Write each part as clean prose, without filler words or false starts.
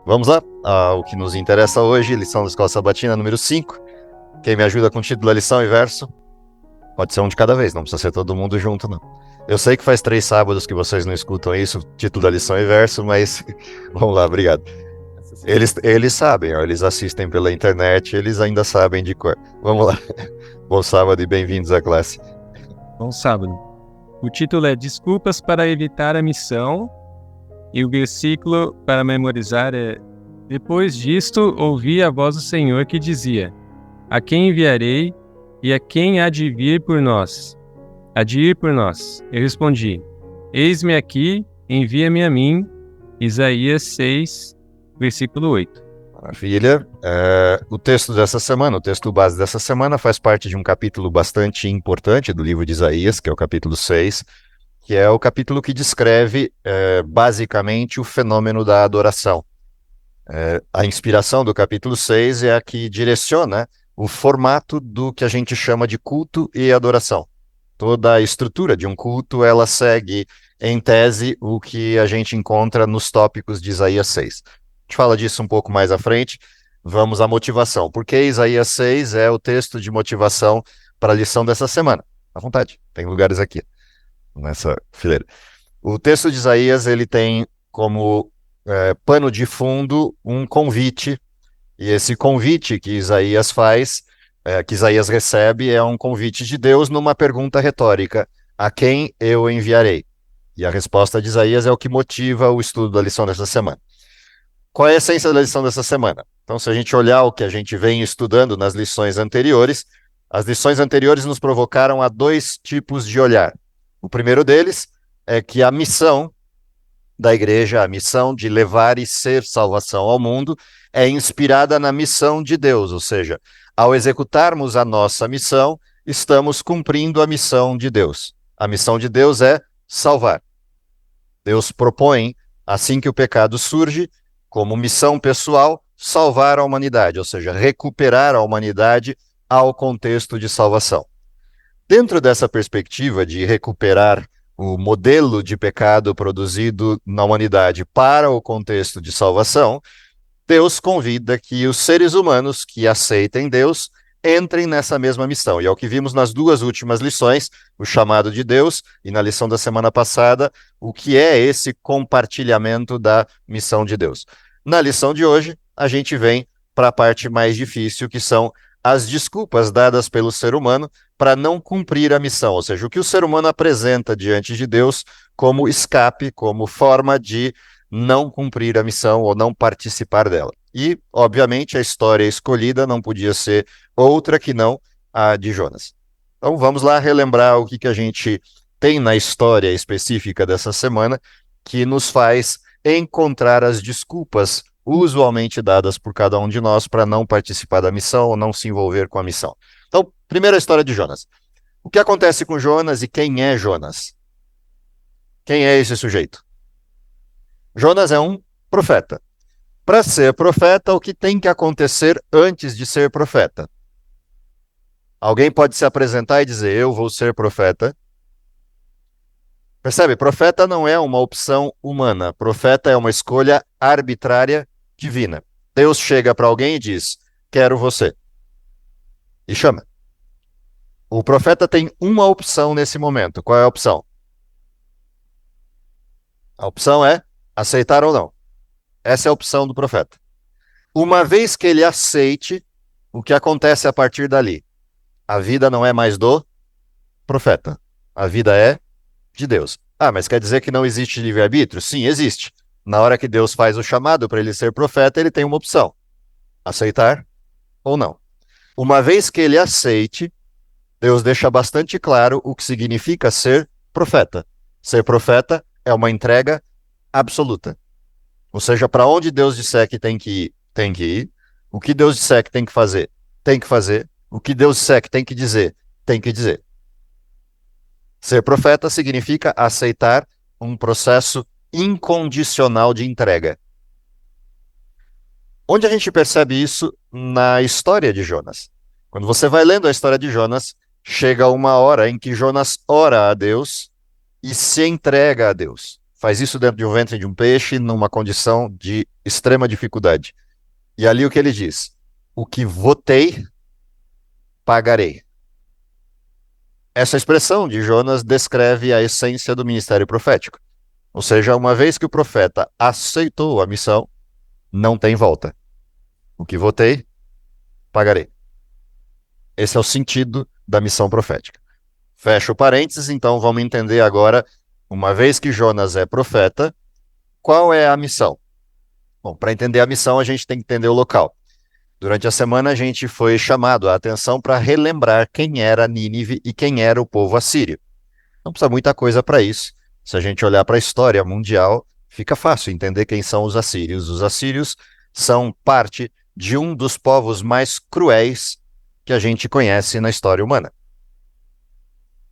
Vamos lá, o que nos interessa hoje, lição da Escola Sabatina número 5. Quem me ajuda com o título da lição e verso? Pode ser um de cada vez, não precisa ser todo mundo junto, não. Eu sei que faz 3 sábados que vocês não escutam isso, título da lição e verso, mas vamos lá, obrigado. Eles sabem, ó, eles assistem pela internet, eles ainda sabem de cor. Vamos lá. Bom sábado e bem-vindos à classe. Bom sábado. O título é Desculpas para evitar a missão e o versículo para memorizar é: Depois disto ouvi a voz do Senhor que dizia: A quem enviarei e a quem há de vir por nós? Há de ir por nós. Eu respondi: Eis-me aqui, envia-me a mim. Isaías 6, versículo 8. Maravilha. O texto dessa semana, o texto base dessa semana faz parte de um capítulo bastante importante do livro de Isaías, que é o capítulo 6, que é o capítulo que descreve basicamente o fenômeno da adoração. A inspiração do capítulo 6 é a que direciona o formato do que a gente chama de culto e adoração. Toda a estrutura de um culto, ela segue, em tese, o que a gente encontra nos tópicos de Isaías 6. A gente fala disso um pouco mais à frente. Vamos à motivação. Porque Isaías 6 é o texto de motivação para a lição dessa semana. À vontade, tem lugares aqui, nessa fileira. O texto de Isaías, ele tem como pano de fundo um convite, e esse convite que Isaías faz, que Isaías recebe, é um convite de Deus numa pergunta retórica: a quem eu enviarei? E a resposta de Isaías é o que motiva o estudo da lição dessa semana. Qual é a essência da lição dessa semana? Então, se a gente olhar o que a gente vem estudando nas lições anteriores, as lições anteriores nos provocaram a 2 tipos de olhar. O primeiro deles é que a missão da igreja, a missão de levar e ser salvação ao mundo, é inspirada na missão de Deus, ou seja, ao executarmos a nossa missão, estamos cumprindo a missão de Deus. A missão de Deus é salvar. Deus propõe, assim que o pecado surge, como missão pessoal, salvar a humanidade, ou seja, recuperar a humanidade ao contexto de salvação. Dentro dessa perspectiva de recuperar o modelo de pecado produzido na humanidade para o contexto de salvação, Deus convida que os seres humanos que aceitem Deus entrem nessa mesma missão. E é o que vimos nas 2 últimas lições, o chamado de Deus, e na lição da semana passada, o que é esse compartilhamento da missão de Deus. Na lição de hoje, a gente vem para a parte mais difícil, que são as desculpas dadas pelo ser humano para não cumprir a missão, ou seja, o que o ser humano apresenta diante de Deus como escape, como forma de não cumprir a missão ou não participar dela. E, obviamente, a história escolhida não podia ser outra que não a de Jonas. Então vamos lá relembrar o que a gente tem na história específica dessa semana que nos faz encontrar as desculpas usualmente dadas por cada um de nós para não participar da missão ou não se envolver com a missão. Então, primeira história de Jonas. O que acontece com Jonas e quem é Jonas? Quem é esse sujeito? Jonas é um profeta. Para ser profeta, o que tem que acontecer antes de ser profeta? Alguém pode se apresentar e dizer: eu vou ser profeta. Percebe? Profeta não é uma opção humana. Profeta é uma escolha arbitrária divina. Deus chega para alguém e diz: quero você. E chama. O profeta tem uma opção nesse momento. Qual é a opção? A opção é aceitar ou não. Essa é a opção do profeta. Uma vez que ele aceite, o que acontece a partir dali? A vida não é mais do profeta. A vida é de Deus. Ah, mas quer dizer que não existe livre-arbítrio? Sim, existe. Na hora que Deus faz o chamado para ele ser profeta, ele tem uma opção: aceitar ou não. Uma vez que ele aceite, Deus deixa bastante claro o que significa ser profeta. Ser profeta é uma entrega absoluta. Ou seja, para onde Deus disser que tem que ir, tem que ir. O que Deus disser que tem que fazer, tem que fazer. O que Deus disser que tem que dizer, tem que dizer. Ser profeta significa aceitar um processo incondicional de entrega. Onde a gente percebe isso? Na história de Jonas. Quando você vai lendo a história de Jonas, chega uma hora em que Jonas ora a Deus e se entrega a Deus. faz isso dentro de um ventre de um peixe, numa condição de extrema dificuldade. E ali o que ele diz? O que votei, pagarei. Essa expressão de Jonas descreve a essência do ministério profético. Ou seja, uma vez que o profeta aceitou a missão, não tem volta. O que votei, pagarei. Esse é o sentido da missão profética. Fecho parênteses, então vamos entender agora, uma vez que Jonas é profeta, qual é a missão? Bom, para entender a missão, a gente tem que entender o local. Durante a semana, a gente foi chamado a atenção para relembrar quem era Nínive e quem era o povo assírio. Não precisa muita coisa para isso. Se a gente olhar para a história mundial, fica fácil entender quem são os assírios. Os assírios são parte de um dos povos mais cruéis que a gente conhece na história humana.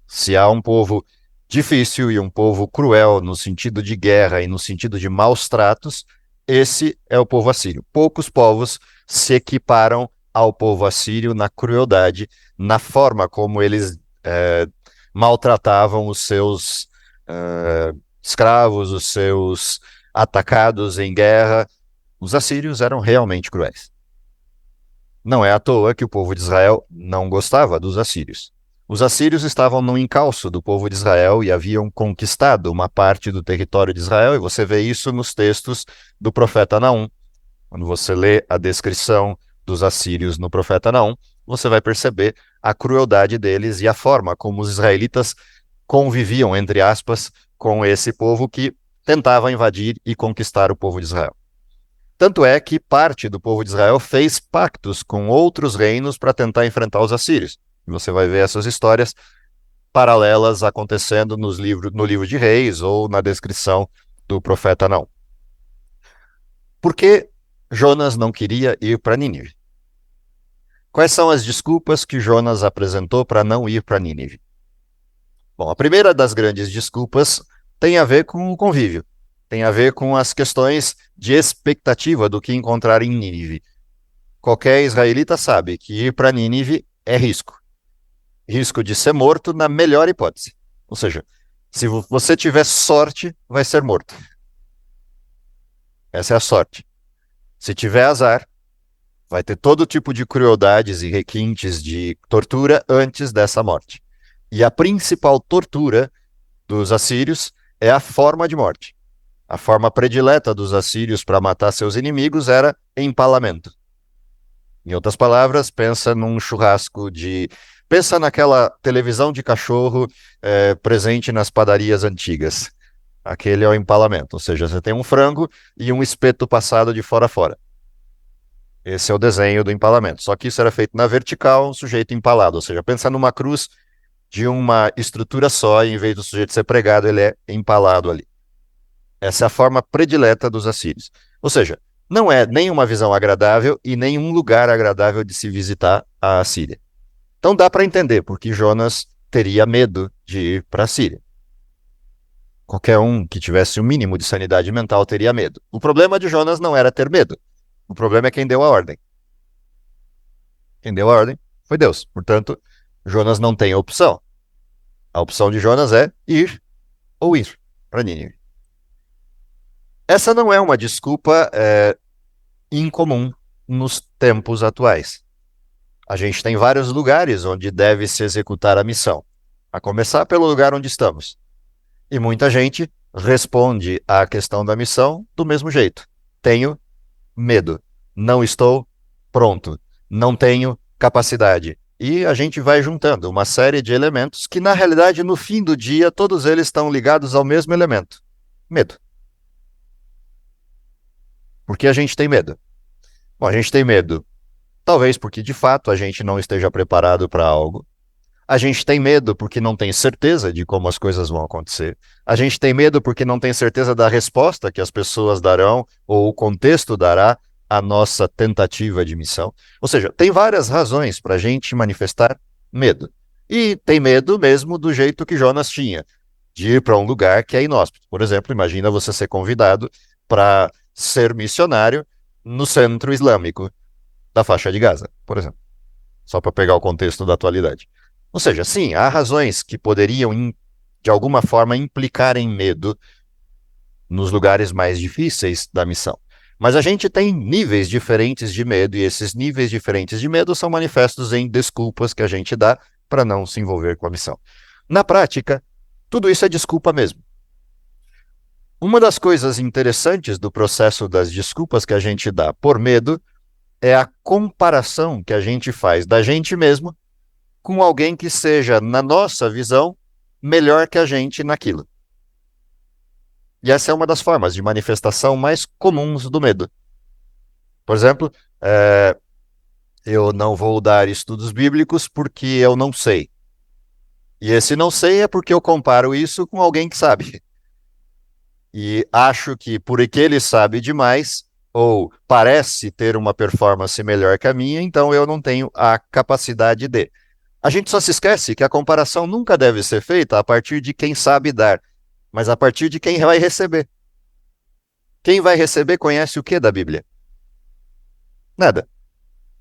Se há um povo difícil e um povo cruel no sentido de guerra e no sentido de maus tratos, esse é o povo assírio. Poucos povos se equiparam ao povo assírio na crueldade, na forma como eles maltratavam os seus escravos, os seus atacados em guerra. Os assírios eram realmente cruéis. Não é à toa que o povo de Israel não gostava dos assírios. Os assírios estavam no encalço do povo de Israel e haviam conquistado uma parte do território de Israel, e você vê isso nos textos do profeta Naum. Quando você lê a descrição dos assírios no profeta Naum, você vai perceber a crueldade deles e a forma como os israelitas conviviam, entre aspas, com esse povo que tentava invadir e conquistar o povo de Israel. Tanto é que parte do povo de Israel fez pactos com outros reinos para tentar enfrentar os assírios. E você vai ver essas histórias paralelas acontecendo no livro de Reis ou na descrição do profeta Naum. Por que Jonas não queria ir para Nínive? Quais são as desculpas que Jonas apresentou para não ir para Nínive? Bom, a primeira das grandes desculpas tem a ver com o convívio, tem a ver com as questões de expectativa do que encontrar em Nínive. Qualquer israelita sabe que ir para Nínive é risco. Risco de ser morto na melhor hipótese. Ou seja, se você tiver sorte, vai ser morto. Essa é a sorte. Se tiver azar, vai ter todo tipo de crueldades e requintes de tortura antes dessa morte. E a principal tortura dos assírios é a forma de morte. A forma predileta dos assírios para matar seus inimigos era empalamento. Em outras palavras, pensa num churrasco de... Pensa naquela televisão de cachorro presente nas padarias antigas. Aquele é o empalamento, ou seja, você tem um frango e um espeto passado de fora a fora. Esse é o desenho do empalamento. Só que isso era feito na vertical, um sujeito empalado, ou seja, pensa numa cruz de uma estrutura só, e em vez do sujeito ser pregado, ele é empalado ali. Essa é a forma predileta dos assírios. Ou seja, não é nem uma visão agradável e nem um lugar agradável de se visitar a Assíria. Então dá para entender por que Jonas teria medo de ir para a Síria. Qualquer um que tivesse o mínimo de sanidade mental teria medo. O problema de Jonas não era ter medo. O problema é quem deu a ordem. Quem deu a ordem foi Deus. Portanto, Jonas não tem opção. A opção de Jonas é ir ou ir para Nínive. Essa não é uma desculpa incomum nos tempos atuais. A gente tem vários lugares onde deve se executar a missão, a começar pelo lugar onde estamos. E muita gente responde à questão da missão do mesmo jeito. Tenho medo, não estou pronto, não tenho capacidade. E a gente vai juntando uma série de elementos que, na realidade, no fim do dia, todos eles estão ligados ao mesmo elemento: medo. Por que a gente tem medo? Bom, a gente tem medo, talvez porque, de fato, a gente não esteja preparado para algo. A gente tem medo porque não tem certeza de como as coisas vão acontecer. A gente tem medo porque não tem certeza da resposta que as pessoas darão ou o contexto dará à nossa tentativa de missão. Ou seja, tem várias razões para a gente manifestar medo. E tem medo mesmo do jeito que Jonas tinha, de ir para um lugar que é inóspito. Por exemplo, imagina você ser convidado para ser missionário no centro islâmico da faixa de Gaza, por exemplo. Só para pegar o contexto da atualidade. Ou seja, sim, há razões que poderiam, de alguma forma, implicar em medo nos lugares mais difíceis da missão. Mas a gente tem níveis diferentes de medo, e esses níveis diferentes de medo são manifestos em desculpas que a gente dá para não se envolver com a missão. Na prática, tudo isso é desculpa mesmo. Uma das coisas interessantes do processo das desculpas que a gente dá por medo é a comparação que a gente faz da gente mesmo com alguém que seja, na nossa visão, melhor que a gente naquilo. E essa é uma das formas de manifestação mais comuns do medo. Por exemplo, eu não vou dar estudos bíblicos porque eu não sei. E esse não sei é porque eu comparo isso com alguém que sabe. E acho que porque ele sabe demais, ou parece ter uma performance melhor que a minha, então eu não tenho a capacidade de. A gente só se esquece que a comparação nunca deve ser feita a partir de quem sabe dar, mas a partir de quem vai receber. Quem vai receber conhece o que da Bíblia? Nada.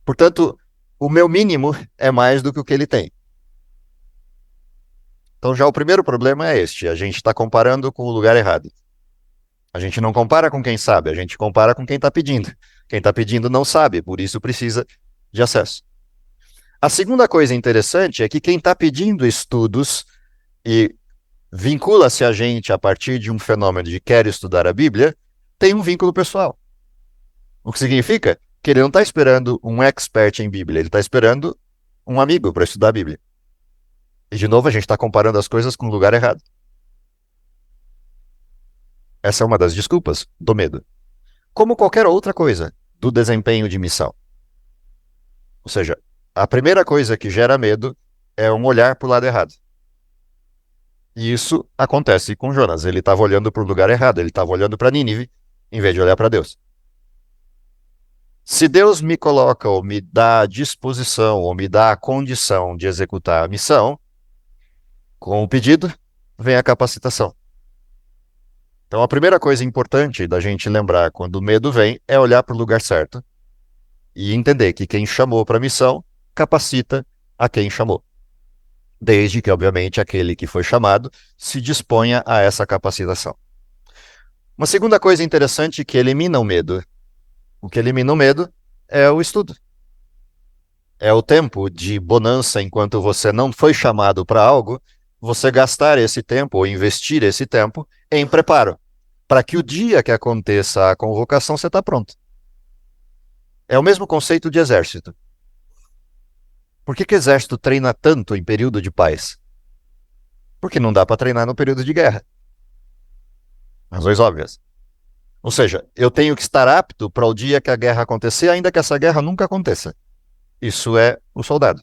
Portanto, o meu mínimo é mais do que o que ele tem. Então já o primeiro problema é este, a gente está comparando com o lugar errado. A gente não compara com quem sabe, a gente compara com quem está pedindo. Quem está pedindo não sabe, por isso precisa de acesso. A segunda coisa interessante é que quem está pedindo estudos e vincula-se a gente a partir de um fenômeno de quer estudar a Bíblia, tem um vínculo pessoal. O que significa que ele não está esperando um expert em Bíblia, ele está esperando um amigo para estudar a Bíblia. E de novo a gente está comparando as coisas com o lugar errado. Essa é uma das desculpas do medo. Como qualquer outra coisa do desempenho de missão. Ou seja, a primeira coisa que gera medo é um olhar para o lado errado. E isso acontece com Jonas. Ele estava olhando para o lugar errado, ele estava olhando para Nínive, em vez de olhar para Deus. Se Deus me coloca ou me dá a disposição ou me dá a condição de executar a missão, com o pedido vem a capacitação. Então a primeira coisa importante da gente lembrar quando o medo vem é olhar para o lugar certo e entender que quem chamou para a missão capacita a quem chamou. Desde que, obviamente, aquele que foi chamado se disponha a essa capacitação. Uma segunda coisa interessante que elimina o medo. O que elimina o medo é o estudo. É o tempo de bonança enquanto você não foi chamado para algo, você gastar esse tempo ou investir esse tempo em preparo, para que o dia que aconteça a convocação você está pronto. É o mesmo conceito de exército. Por que exército treina tanto em período de paz? Porque não dá para treinar no período de guerra. Razões óbvias. Ou seja, eu tenho que estar apto para o dia que a guerra acontecer, ainda que essa guerra nunca aconteça. Isso é o soldado.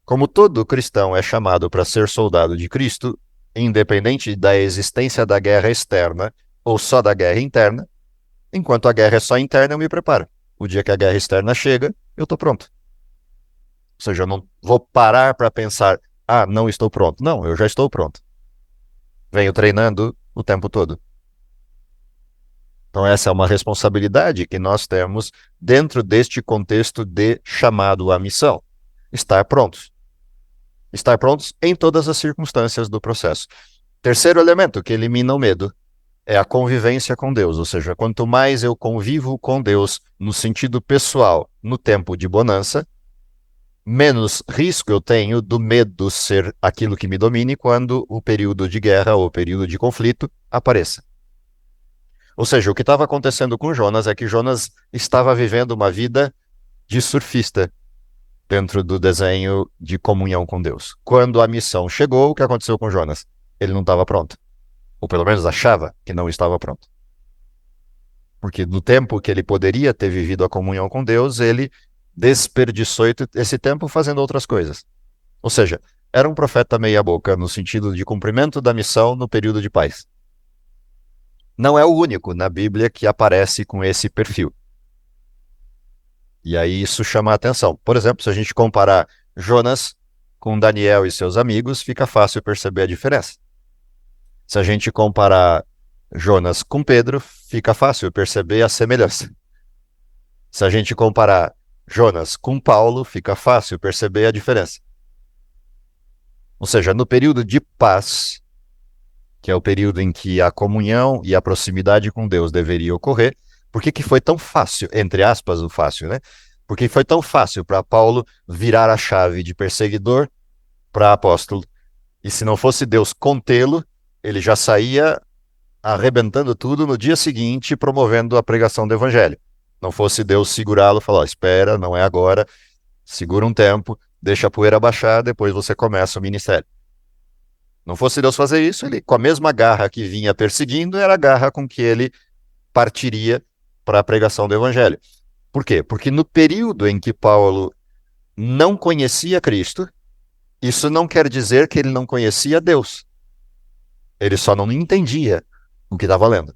Como todo cristão é chamado para ser soldado de Cristo, independente da existência da guerra externa ou só da guerra interna, enquanto a guerra é só interna, eu me preparo. O dia que a guerra externa chega, eu estou pronto. Ou seja, eu não vou parar para pensar, não estou pronto. Não, eu já estou pronto. Venho treinando o tempo todo. Então essa é uma responsabilidade que nós temos dentro deste contexto de chamado à missão. Estar prontos. Estar prontos em todas as circunstâncias do processo. Terceiro elemento que elimina o medo é a convivência com Deus, ou seja, quanto mais eu convivo com Deus no sentido pessoal, no tempo de bonança, menos risco eu tenho do medo ser aquilo que me domine quando o período de guerra ou o período de conflito apareça. Ou seja, o que estava acontecendo com Jonas é que Jonas estava vivendo uma vida de surfista dentro do desenho de comunhão com Deus. Quando a missão chegou, o que aconteceu com Jonas? Ele não estava pronto. Ou pelo menos achava que não estava pronto. Porque no tempo que ele poderia ter vivido a comunhão com Deus, ele desperdiçou esse tempo fazendo outras coisas. Ou seja, era um profeta meia-boca no sentido de cumprimento da missão no período de paz. Não é o único na Bíblia que aparece com esse perfil. E aí isso chama a atenção. Por exemplo, se a gente comparar Jonas com Daniel e seus amigos, fica fácil perceber a diferença. Se a gente comparar Jonas com Pedro, fica fácil perceber a semelhança. Se a gente comparar Jonas com Paulo, fica fácil perceber a diferença. Ou seja, no período de paz, que é o período em que a comunhão e a proximidade com Deus deveria ocorrer, por que que foi tão fácil, entre aspas, o fácil, né? Por que foi tão fácil para Paulo virar a chave de perseguidor para apóstolo? E se não fosse Deus contê-lo, ele já saía arrebentando tudo no dia seguinte, promovendo a pregação do evangelho. Não fosse Deus segurá-lo e falar, ó, espera, não é agora, segura um tempo, deixa a poeira baixar, depois você começa o ministério. Não fosse Deus fazer isso, ele, com a mesma garra que vinha perseguindo, era a garra com que ele partiria para a pregação do evangelho. Por quê? Porque no período em que Paulo não conhecia Cristo, isso não quer dizer que ele não conhecia Deus. Ele só não entendia o que estava lendo.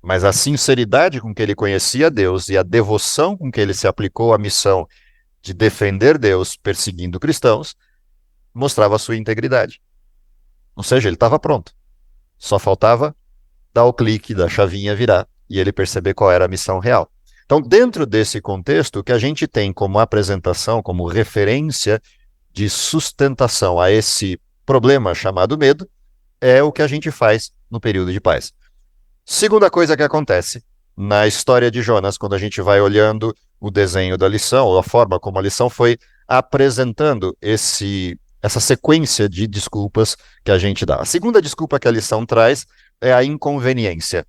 Mas a sinceridade com que ele conhecia Deus e a devoção com que ele se aplicou à missão de defender Deus perseguindo cristãos mostrava a sua integridade. Ou seja, ele estava pronto. Só faltava dar o clique da chavinha virar e ele perceber qual era a missão real. Então, dentro desse contexto, o que a gente tem como apresentação, como referência de sustentação a esse problema chamado medo, é o que a gente faz no período de paz. Segunda coisa que acontece na história de Jonas, quando a gente vai olhando o desenho da lição, ou a forma como a lição foi apresentando essa sequência de desculpas que a gente dá. A segunda desculpa que a lição traz é a inconveniência.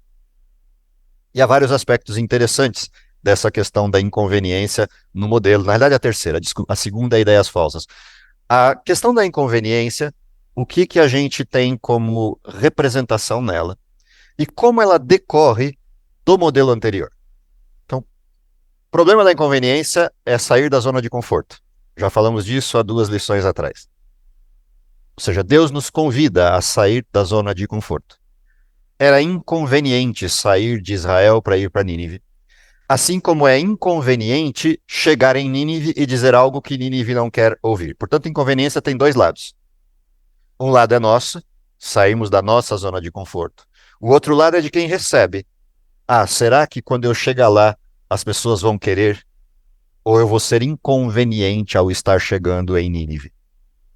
E há vários aspectos interessantes dessa questão da inconveniência no modelo. Na verdade, a terceira, a segunda é ideias falsas. A questão da inconveniência, o que que a gente tem como representação nela e como ela decorre do modelo anterior. Então, o problema da inconveniência é sair da zona de conforto. Já falamos disso há 2 lições atrás. Ou seja, Deus nos convida a sair da zona de conforto. Era inconveniente sair de Israel para ir para Nínive. Assim como é inconveniente chegar em Nínive e dizer algo que Nínive não quer ouvir. Portanto, inconveniência tem 2 lados. Um lado é nosso, saímos da nossa zona de conforto. O outro lado é de quem recebe. Ah, será que quando eu chegar lá as pessoas vão querer? Ou eu vou ser inconveniente ao estar chegando em Nínive?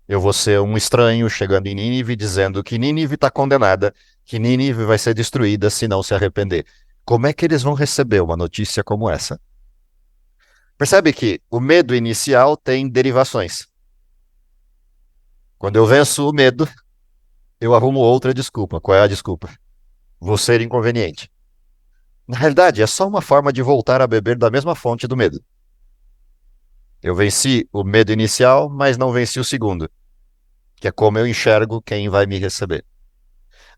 Eu vou ser um estranho chegando em Nínive dizendo que Nínive está condenada, que Nínive vai ser destruída se não se arrepender. Como é que eles vão receber uma notícia como essa? Percebe que o medo inicial tem derivações. Quando eu venço o medo, eu arrumo outra desculpa. Qual é a desculpa? Vou ser inconveniente. Na realidade, é só uma forma de voltar a beber da mesma fonte do medo. Eu venci o medo inicial, mas não venci o segundo, que é como eu enxergo quem vai me receber.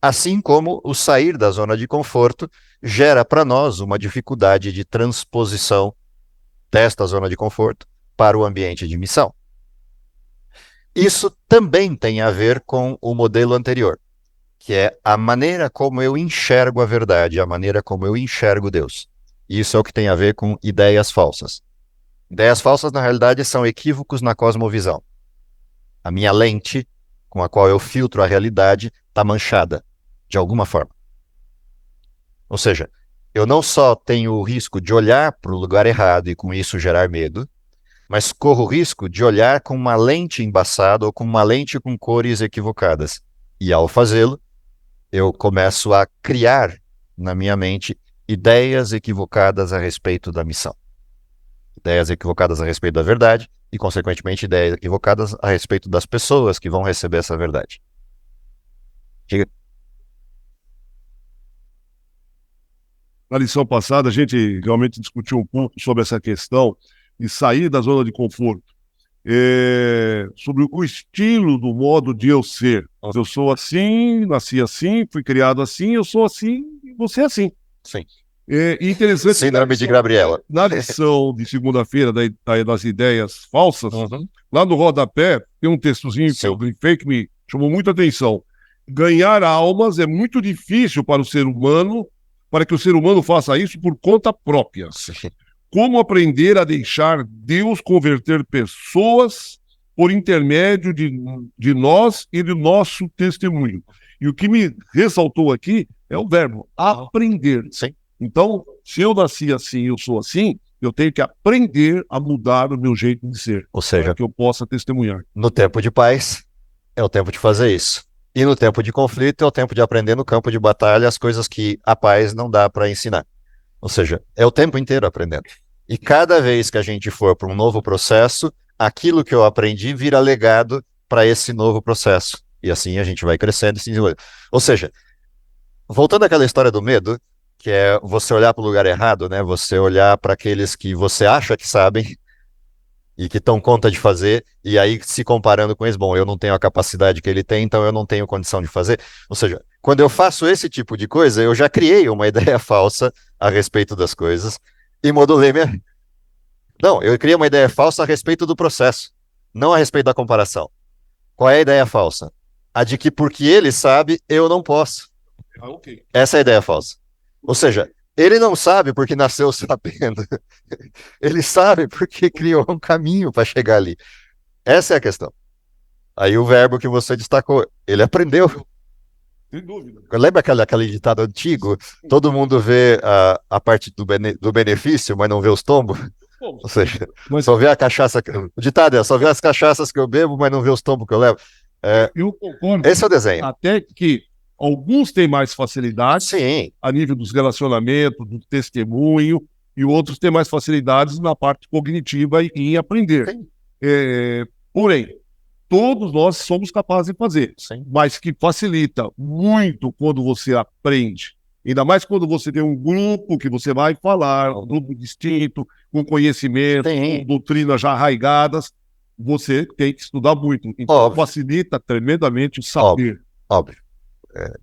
Assim como o sair da zona de conforto gera para nós uma dificuldade de transposição desta zona de conforto para o ambiente de missão. Isso também tem a ver com o modelo anterior, que é a maneira como eu enxergo a verdade, a maneira como eu enxergo Deus. Isso é o que tem a ver com ideias falsas. Ideias falsas, na realidade, são equívocos na cosmovisão. A minha lente, com a qual eu filtro a realidade, está manchada, de alguma forma. Ou seja, eu não só tenho o risco de olhar para o lugar errado e com isso gerar medo, mas corro o risco de olhar com uma lente embaçada ou com uma lente com cores equivocadas. E ao fazê-lo, eu começo a criar na minha mente ideias equivocadas a respeito da missão. Ideias equivocadas a respeito da verdade e, consequentemente, ideias equivocadas a respeito das pessoas que vão receber essa verdade. Diga. Na lição passada, a gente realmente discutiu um pouco sobre essa questão de sair da zona de conforto, sobre o estilo do modo de eu ser. Eu sou assim, nasci assim, fui criado assim, eu sou assim e você é assim. Sim. E interessante. Síndrome de Gabriela. Na lição de segunda-feira das ideias falsas, lá no rodapé tem um textozinho que eu grifei que me chamou muita atenção. Ganhar almas é muito difícil para o ser humano, para que o ser humano faça isso por conta própria. Sim. Como aprender a deixar Deus converter pessoas por intermédio de nós e do nosso testemunho. E o que me ressaltou aqui é o verbo aprender. Sim. Então, se eu nasci assim e eu sou assim, eu tenho que aprender a mudar o meu jeito de ser. Ou seja, para que eu possa testemunhar. No tempo de paz, é o tempo de fazer isso. E no tempo de conflito é o tempo de aprender no campo de batalha as coisas que a paz não dá para ensinar. Ou seja, é o tempo inteiro aprendendo. E cada vez que a gente for para um novo processo, aquilo que eu aprendi vira legado para esse novo processo. E assim a gente vai crescendo e se desenvolvendo. Ou seja, voltando àquela história do medo, que é você olhar para o lugar errado, né? Você olhar para aqueles que você acha que sabem e que dão conta de fazer, e aí se comparando com eles, bom, eu não tenho a capacidade que ele tem, então eu não tenho condição de fazer. Ou seja, quando eu faço esse tipo de coisa, eu já criei uma ideia falsa a respeito das coisas e modulei minha. Não, eu criei uma ideia falsa a respeito do processo, não a respeito da comparação. Qual é a ideia falsa? A de que porque ele sabe, eu não posso. Ok. Essa é a ideia falsa. Ou seja, ele não sabe porque nasceu sabendo. Ele sabe porque criou um caminho para chegar ali. Essa é a questão. Aí o verbo que você destacou, ele aprendeu. Sem dúvida. Lembra aquele ditado antigo? Todo mundo vê a parte do benefício, mas não vê os tombos? Bom, Ou seja, mas só vê a cachaça. O ditado é: só vê as cachaças que eu bebo, mas não vê os tombos que eu levo. eu concordo Esse é o desenho. até que alguns têm mais facilidade Sim, a nível dos relacionamentos, do testemunho, e outros têm mais facilidades na parte cognitiva e em aprender. sim, Porém, todos nós somos capazes de fazer, sim. mas que facilita muito quando você aprende. Ainda mais quando você tem um grupo que você vai falar, um grupo distinto, com conhecimento, Sim. com doutrinas já arraigadas, você tem que estudar muito. Então, Óbvio. facilita tremendamente o saber. Óbvio.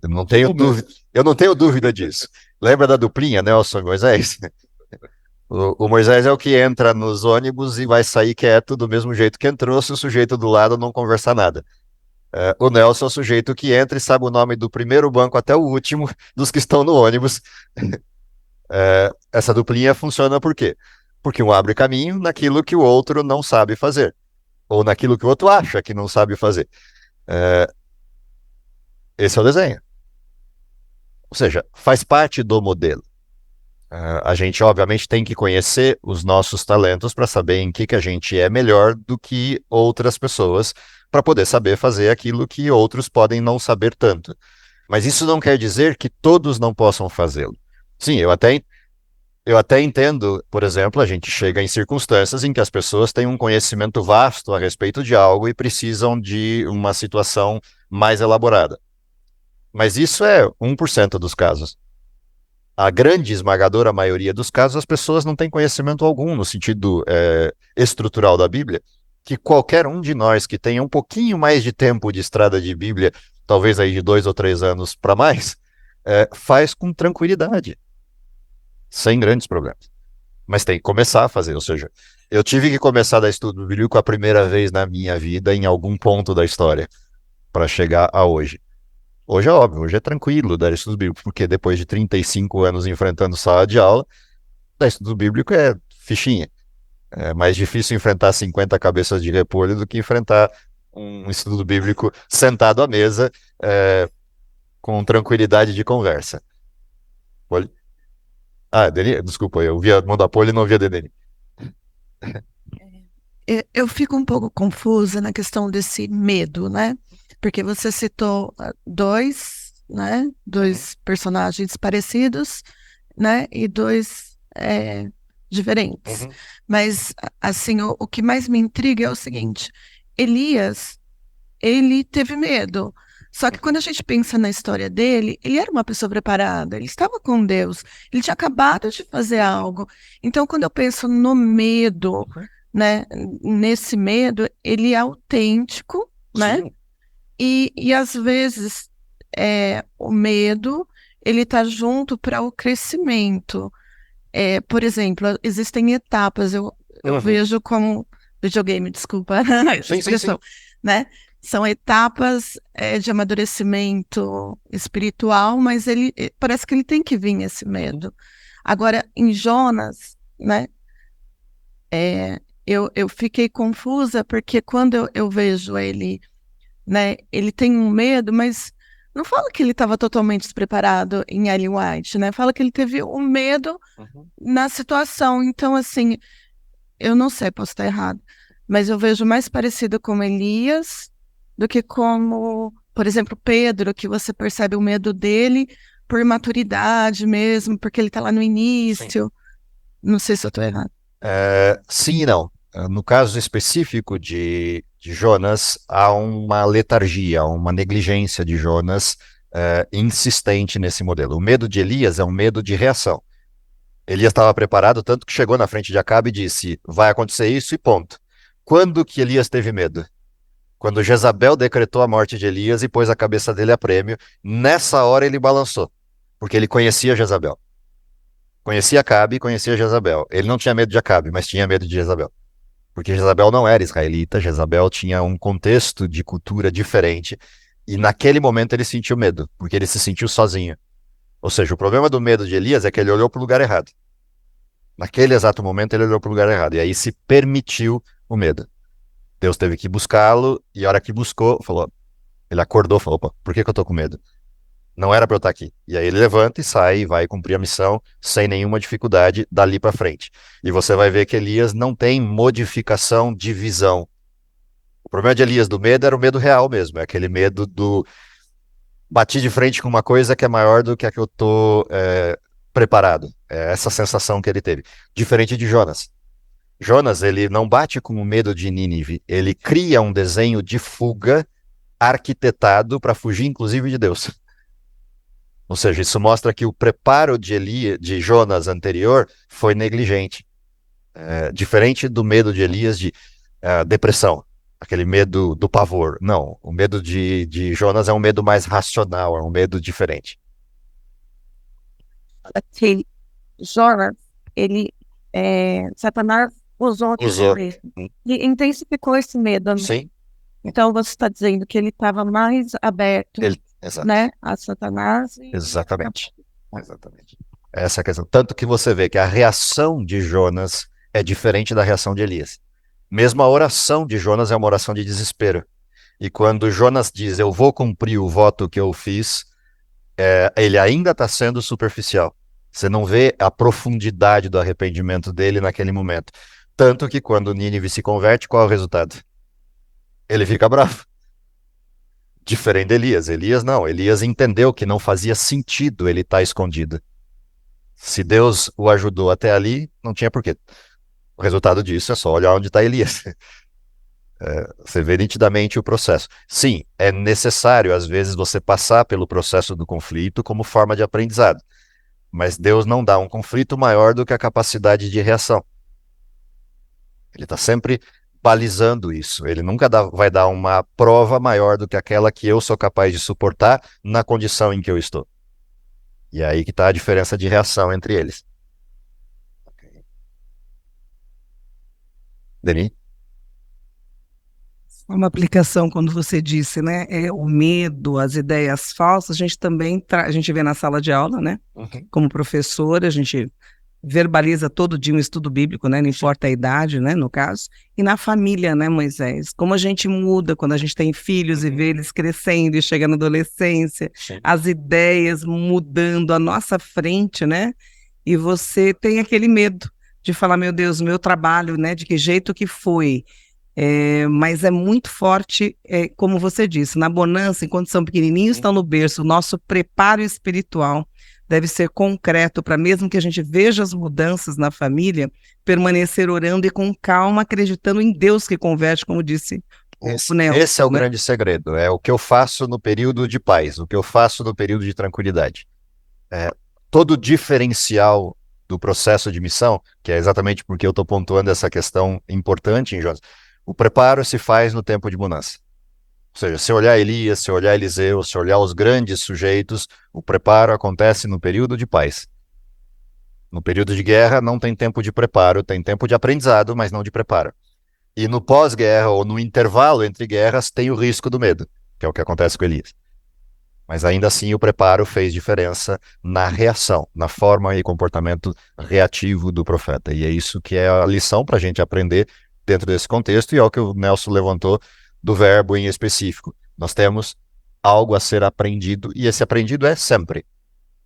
Eu não tenho dúvida. Eu não tenho dúvida disso. Lembra da duplinha, Nelson e Moisés? O Moisés é o que entra nos ônibus e vai sair quieto do mesmo jeito que entrou, se o sujeito do lado não conversar nada. O Nelson é o sujeito que entra e sabe o nome do primeiro banco até o último dos que estão no ônibus. Essa duplinha funciona por quê? Porque um abre caminho naquilo que o outro não sabe fazer, ou naquilo que o outro acha que não sabe fazer. Esse é o desenho. Ou seja, faz parte do modelo. A gente, obviamente, tem que conhecer os nossos talentos para saber em que a gente é melhor do que outras pessoas, para poder saber fazer aquilo que outros podem não saber tanto. Mas isso não quer dizer que todos não possam fazê-lo. Sim, eu até entendo, por exemplo, a gente chega em circunstâncias em que as pessoas têm um conhecimento vasto a respeito de algo e precisam de uma situação mais elaborada. Mas isso é 1% dos casos. A grande esmagadora maioria dos casos, as pessoas não têm conhecimento algum no sentido estrutural da Bíblia, que qualquer um de nós que tenha um pouquinho mais de tempo de estrada de Bíblia, talvez aí de 2 ou 3 anos para mais, faz com tranquilidade, sem grandes problemas. Mas tem que começar a fazer, ou seja, eu tive que começar a dar estudo bíblico a primeira vez na minha vida em algum ponto da história, para chegar a hoje. Hoje é óbvio, hoje é tranquilo dar estudo bíblico, porque depois de 35 anos enfrentando sala de aula, dar estudo bíblico é fichinha. É mais difícil enfrentar 50 cabeças de repolho do que enfrentar um estudo bíblico sentado à mesa, com tranquilidade de conversa. Deni, desculpa, eu via mão da Poli e não via Deni. Eu fico um pouco confusa na questão desse medo, né? Porque você citou dois personagens parecidos, né? E dois diferentes. Mas, assim, o que mais me intriga é o seguinte: Elias, ele teve medo. Só que quando a gente pensa na história dele, ele era uma pessoa preparada, ele estava com Deus, ele tinha acabado de fazer algo. Então, quando eu penso no medo, né, nesse medo, ele é autêntico, né? Sim. E às vezes o medo ele está junto para o crescimento. Por exemplo, existem etapas, eu vejo como videogame, desculpa essa expressão, né? São etapas de amadurecimento espiritual, mas parece que ele tem que vir esse medo. Agora, em Jonas, né? Eu fiquei confusa porque quando eu vejo ele, né, ele tem um medo, mas não fala que ele estava totalmente despreparado em Ellen White, né? Fala que ele teve um medo na situação. Então, assim, eu não sei, posso estar errado, mas eu vejo mais parecido com Elias do que como por exemplo, Pedro, que você percebe o medo dele por maturidade mesmo, porque ele está lá no início. Não sei se eu estou errado. Sim e não. No caso específico de Jonas, há uma letargia, uma negligência de Jonas insistente nesse modelo. O medo de Elias é um medo de reação. Elias estava preparado, tanto que chegou na frente de Acabe e disse, vai acontecer isso e ponto. Quando que Elias teve medo? Quando Jezabel decretou a morte de Elias e pôs a cabeça dele a prêmio, nessa hora ele balançou, porque ele conhecia Jezabel. Conhecia Acabe e conhecia Jezabel. Ele não tinha medo de Acabe, mas tinha medo de Jezabel. Porque Jezabel não era israelita, Jezabel tinha um contexto de cultura diferente, e naquele momento ele sentiu medo, porque ele se sentiu sozinho. Ou seja, o problema do medo de Elias é que ele olhou para o lugar errado. Naquele exato momento ele olhou para o lugar errado, e aí se permitiu o medo. Deus teve que buscá-lo, e a hora que buscou, ele acordou e falou, opa, por que eu tô com medo? Não era para eu estar aqui. E aí ele levanta e sai e vai cumprir a missão sem nenhuma dificuldade dali para frente. E você vai ver que Elias não tem modificação de visão. O problema de Elias do medo era o medo real mesmo, é aquele medo do bati de frente com uma coisa que é maior do que a que eu tô preparado. É essa sensação que ele teve. Diferente de Jonas. Jonas, ele não bate com o medo de Nínive, ele cria um desenho de fuga arquitetado para fugir inclusive de Deus. Ou seja, isso mostra que o preparo de Jonas anterior foi negligente. Diferente do medo de Elias de depressão, aquele medo do pavor. Não, o medo de Jonas é um medo mais racional, é um medo diferente. Que Jonas, Satanás usou e intensificou esse medo, né? Sim. Então você está dizendo que ele estava mais aberto, né, a Satanás. Exatamente. Essa é a questão. Tanto que você vê que a reação de Jonas é diferente da reação de Elias. Mesmo a oração de Jonas é uma oração de desespero. E quando Jonas diz, eu vou cumprir o voto que eu fiz, ele ainda está sendo superficial. Você não vê a profundidade do arrependimento dele naquele momento. Tanto que quando Nínive se converte, qual é o resultado? Ele fica bravo. Diferente de Elias. Elias não. Elias entendeu que não fazia sentido ele estar escondido. Se Deus o ajudou até ali, não tinha porquê. O resultado disso é só olhar onde está Elias. Você vê nitidamente o processo. Sim, é necessário, às vezes, você passar pelo processo do conflito como forma de aprendizado. Mas Deus não dá um conflito maior do que a capacidade de reação. Ele está sempre balizando isso. Ele nunca vai dar uma prova maior do que aquela que eu sou capaz de suportar na condição em que eu estou. E é aí que está a diferença de reação entre eles. Denis? Uma aplicação, quando você disse, né, o medo, as ideias falsas, a gente também a gente vê na sala de aula, né, como professora, a gente verbaliza todo dia um estudo bíblico, né, não importa a idade, né, no caso, e na família, né, Moisés, como a gente muda quando a gente tem filhos e vê eles crescendo e chegando na adolescência, as ideias mudando à nossa frente, né, e você tem aquele medo de falar, meu Deus, o meu trabalho, né, de que jeito que foi. Mas é muito forte, como você disse, na bonança, enquanto são pequenininhos, estão no berço, o nosso preparo espiritual deve ser concreto para mesmo que a gente veja as mudanças na família, permanecer orando e com calma, acreditando em Deus que converte, como disse o Nelson. Esse é o grande segredo, é o que eu faço no período de paz, o que eu faço no período de tranquilidade. Todo diferencial do processo de missão, que é exatamente porque eu estou pontuando essa questão importante em Jonas, o preparo se faz no tempo de bonança. Ou seja, se olhar Elias, se olhar Eliseu, se olhar os grandes sujeitos, o preparo acontece no período de paz. No período de guerra não tem tempo de preparo, tem tempo de aprendizado, mas não de preparo. E no pós-guerra ou no intervalo entre guerras tem o risco do medo, que é o que acontece com Elias. Mas ainda assim o preparo fez diferença na reação, na forma e comportamento reativo do profeta. E é isso que é a lição para a gente aprender dentro desse contexto, e é o que o Nelson levantou do verbo em específico. Nós temos algo a ser aprendido, e esse aprendido é sempre.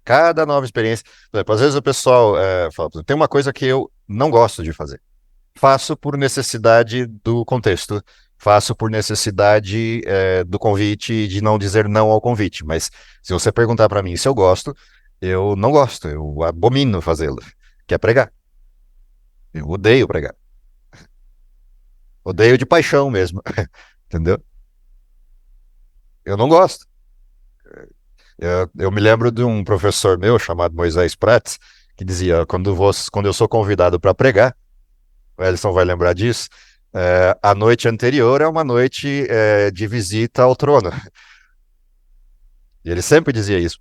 Cada nova experiência. Por exemplo, às vezes o pessoal fala, tem uma coisa que eu não gosto de fazer. Faço por necessidade do contexto, faço por necessidade do convite e de não dizer não ao convite. Mas se você perguntar para mim se eu gosto, eu não gosto, eu abomino fazê-lo, que é pregar. Eu odeio pregar. Odeio de paixão mesmo, entendeu? Eu não gosto. Eu me lembro de um professor meu chamado Moisés Prates, que dizia, quando eu sou convidado para pregar, o Ellison vai lembrar disso, a noite anterior é uma noite de visita ao trono. E ele sempre dizia isso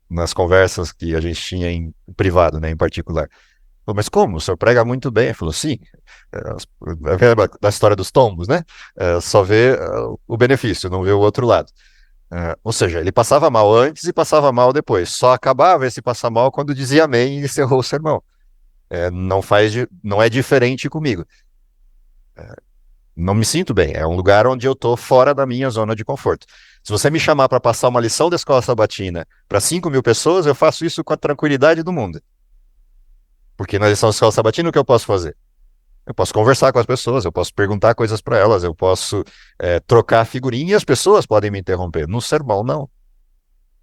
nas conversas que a gente tinha em privado, né, em particular. Falei, mas como? O senhor prega muito bem. Ele falou, sim. Lembra da história dos tombos, né? Só vê o benefício, não vê o outro lado. Ou seja, ele passava mal antes e passava mal depois. Só acabava esse passar mal quando dizia amém e encerrou o sermão. Não é diferente comigo. Não me sinto bem. É um lugar onde eu estou fora da minha zona de conforto. Se você me chamar para passar uma lição da escola sabatina para 5.000 pessoas, eu faço isso com a tranquilidade do mundo. Porque na lição da escola sabatina, o que eu posso fazer? Eu posso conversar com as pessoas, eu posso perguntar coisas para elas, eu posso trocar figurinha e as pessoas podem me interromper. No sermão, não.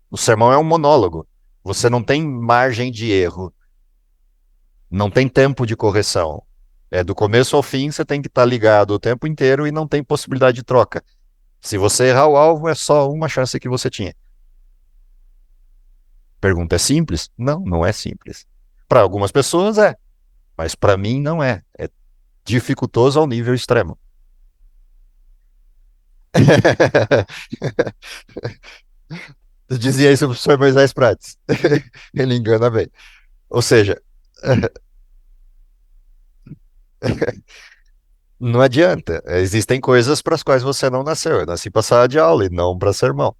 O sermão é um monólogo. Você não tem margem de erro. Não tem tempo de correção. Do começo ao fim, você tem que estar ligado o tempo inteiro e não tem possibilidade de troca. Se você errar o alvo, é só uma chance que você tinha. Pergunta: é simples? Não, não é simples. Para algumas pessoas é, mas para mim não é. É dificultoso ao nível extremo. Tu dizia isso pro professor Moisés Prates. Ele engana bem. Ou seja, não adianta. Existem coisas para as quais você não nasceu. Eu nasci para sala de aula e não para sermão.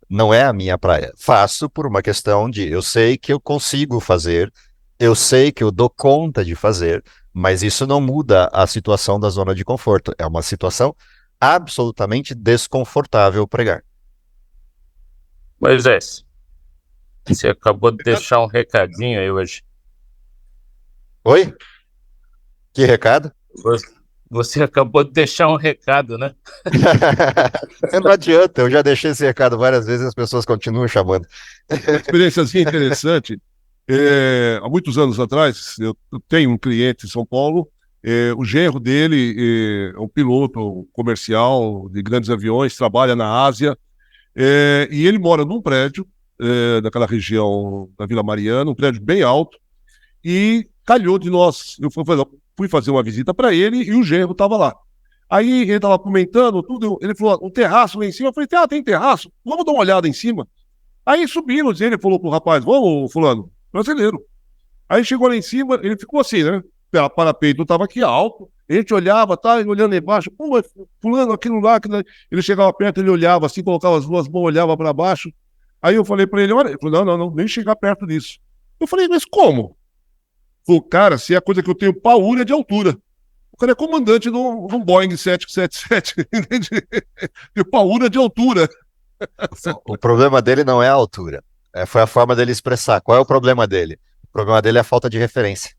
Não é a minha praia. Faço por uma questão de eu sei que eu consigo fazer, eu sei que eu dou conta de fazer, mas isso não muda a situação da zona de conforto. É uma situação absolutamente desconfortável pregar. Moisés, você acabou de deixar um recadinho aí hoje. Oi? Que recado? Você acabou de deixar um recado, né? Não adianta, eu já deixei esse recado várias vezes e as pessoas continuam chamando. Uma experiência assim interessante. Há muitos anos atrás, eu tenho um cliente em São Paulo, o genro dele é um piloto comercial de grandes aviões, trabalha na Ásia, e ele mora num prédio daquela região da Vila Mariana, um prédio bem alto, e calhou de nós. Eu fui fazer uma visita para ele e o genro estava lá. Aí ele estava comentando tudo, ele falou, um terraço lá em cima. Eu falei, tem terraço? Vamos dar uma olhada em cima. Aí subimos, ele falou pro rapaz, vamos, fulano, brasileiro. Aí chegou lá em cima, ele ficou assim, né? O parapeito estava aqui alto, a gente olhava, tá, ele olhando lá embaixo, pô, mas fulano, aquilo lá, ele chegava perto, ele olhava assim, colocava as duas mãos, olhava para baixo. Aí eu falei para ele, olha, ele falou, não, nem chegar perto disso. Eu falei, mas como? Falei, cara, se é a coisa que eu tenho paúria de altura. O cara é comandante de um Boeing 777, entende? Tem paúria de altura. O problema dele não é a altura. Foi a forma dele expressar. Qual é o problema dele? O problema dele é a falta de referência.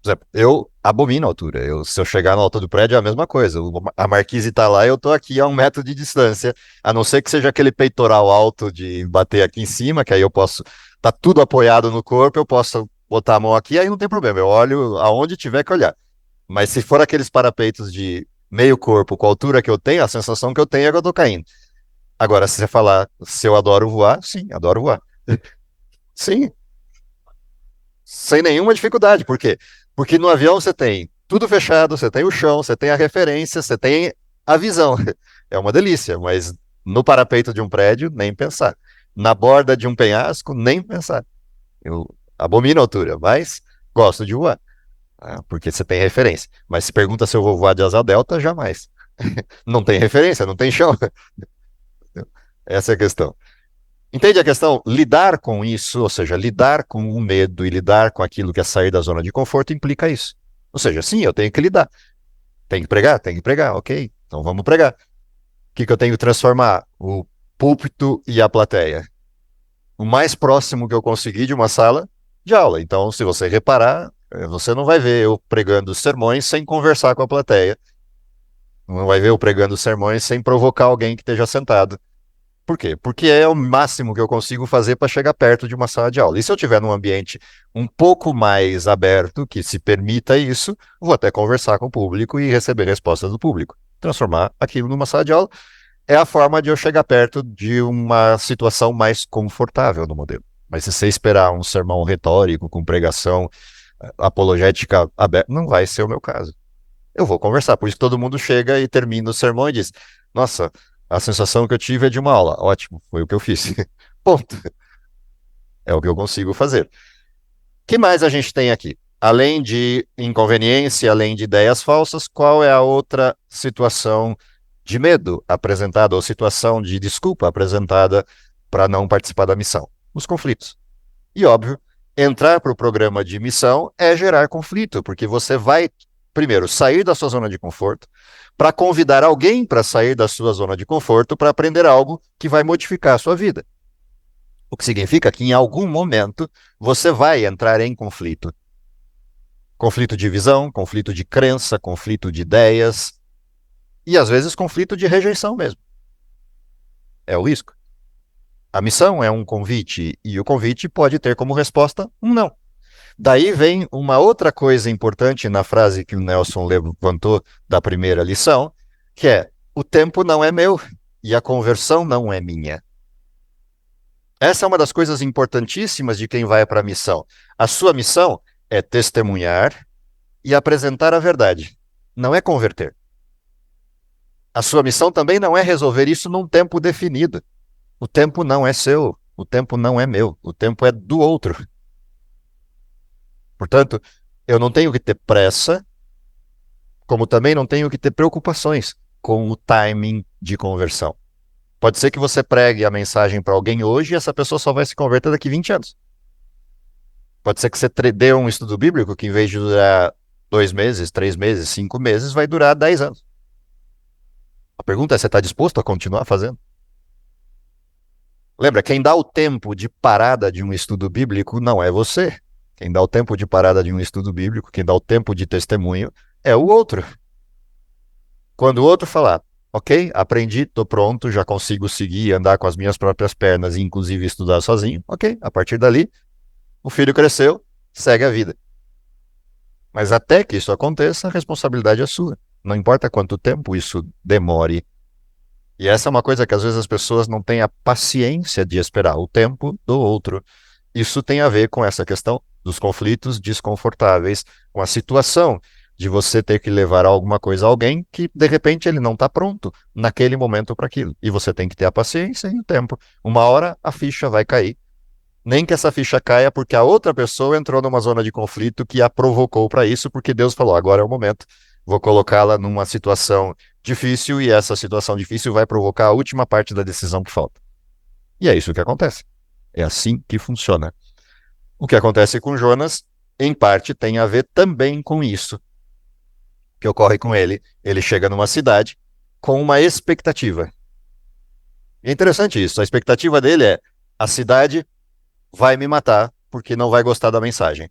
Por exemplo, eu abomino a altura. Se eu chegar na altura do prédio é a mesma coisa. A marquise está lá e eu estou aqui a 1 metro de distância. A não ser que seja aquele peitoral alto de bater aqui em cima, que aí eu posso... Tá tudo apoiado no corpo, eu posso botar a mão aqui, aí não tem problema. Eu olho aonde tiver que olhar. Mas se for aqueles parapeitos de meio corpo com a altura que eu tenho, a sensação que eu tenho é que eu tô caindo. Agora, se você falar se eu adoro voar, sim, adoro voar. Sim. Sem nenhuma dificuldade. Por quê? Porque no avião você tem tudo fechado, você tem o chão, você tem a referência, você tem a visão. É uma delícia, mas no parapeito de um prédio, nem pensar. Na borda de um penhasco, nem pensar. Eu abomino a altura, mas gosto de voar. Porque você tem referência. Mas se pergunta se eu vou voar de asa delta, jamais. Não tem referência, não tem chão. Essa é a questão. Entende a questão? Lidar com isso, ou seja, lidar com o medo e lidar com aquilo que é sair da zona de conforto implica isso. Ou seja, sim, eu tenho que lidar. Tem que pregar? Tem que pregar, ok. Então vamos pregar. O que eu tenho que transformar? O púlpito e a plateia. O mais próximo que eu conseguir de uma sala de aula. Então, se você reparar, você não vai ver eu pregando sermões sem conversar com a plateia. Não vai ver eu pregando sermões sem provocar alguém que esteja sentado. Por quê? Porque é o máximo que eu consigo fazer para chegar perto de uma sala de aula. E se eu estiver num ambiente um pouco mais aberto, que se permita isso, vou até conversar com o público e receber respostas do público. Transformar aquilo numa sala de aula é a forma de eu chegar perto de uma situação mais confortável no modelo. Mas se você esperar um sermão retórico com pregação apologética aberta, não vai ser o meu caso. Eu vou conversar, por isso que todo mundo chega e termina o sermão e diz: nossa, a sensação que eu tive é de uma aula. Ótimo, foi o que eu fiz. Ponto. É o que eu consigo fazer. O que mais a gente tem aqui? Além de inconveniência, além de ideias falsas, qual é a outra situação de medo apresentada, ou situação de desculpa apresentada para não participar da missão? Os conflitos. E óbvio, entrar para o programa de missão é gerar conflito, porque você vai, primeiro, sair da sua zona de conforto, para convidar alguém para sair da sua zona de conforto para aprender algo que vai modificar a sua vida. O que significa que em algum momento você vai entrar em conflito. Conflito de visão, conflito de crença, conflito de ideias e às vezes conflito de rejeição mesmo. É o risco. A missão é um convite e o convite pode ter como resposta um não. Daí vem uma outra coisa importante na frase que o Nelson levantou da primeira lição, que é: o tempo não é meu e a conversão não é minha. Essa é uma das coisas importantíssimas de quem vai para a missão. A sua missão é testemunhar e apresentar a verdade, não é converter. A sua missão também não é resolver isso num tempo definido. O tempo não é seu, o tempo não é meu, o tempo é do outro. Portanto, eu não tenho que ter pressa, como também não tenho que ter preocupações com o timing de conversão. Pode ser que você pregue a mensagem para alguém hoje e essa pessoa só vai se converter daqui 20 anos. Pode ser que você dê um estudo bíblico que, em vez de durar 2 meses, 3 meses, 5 meses, vai durar 10 anos. A pergunta é: você está disposto a continuar fazendo? Lembra, quem dá o tempo de parada de um estudo bíblico não é você. Quem dá o tempo de parada de um estudo bíblico, quem dá o tempo de testemunho, é o outro. Quando o outro falar: ok, aprendi, estou pronto, já consigo seguir, andar com as minhas próprias pernas e inclusive estudar sozinho, ok, a partir dali, o filho cresceu, segue a vida. Mas até que isso aconteça, a responsabilidade é sua. Não importa quanto tempo isso demore. E essa é uma coisa que às vezes as pessoas não têm a paciência de esperar o tempo do outro. Isso tem a ver com essa questão dos conflitos desconfortáveis, com a situação de você ter que levar alguma coisa a alguém que, de repente, ele não está pronto naquele momento para aquilo. E você tem que ter a paciência e o tempo. Uma hora a ficha vai cair. Nem que essa ficha caia porque a outra pessoa entrou numa zona de conflito que a provocou para isso, porque Deus falou: agora é o momento, vou colocá-la numa situação difícil e essa situação difícil vai provocar a última parte da decisão que falta. E é isso que acontece. É assim que funciona. O que acontece com Jonas, em parte, tem a ver também com isso que ocorre com ele. Ele chega numa cidade com uma expectativa. E é interessante isso. A expectativa dele é: a cidade vai me matar porque não vai gostar da mensagem.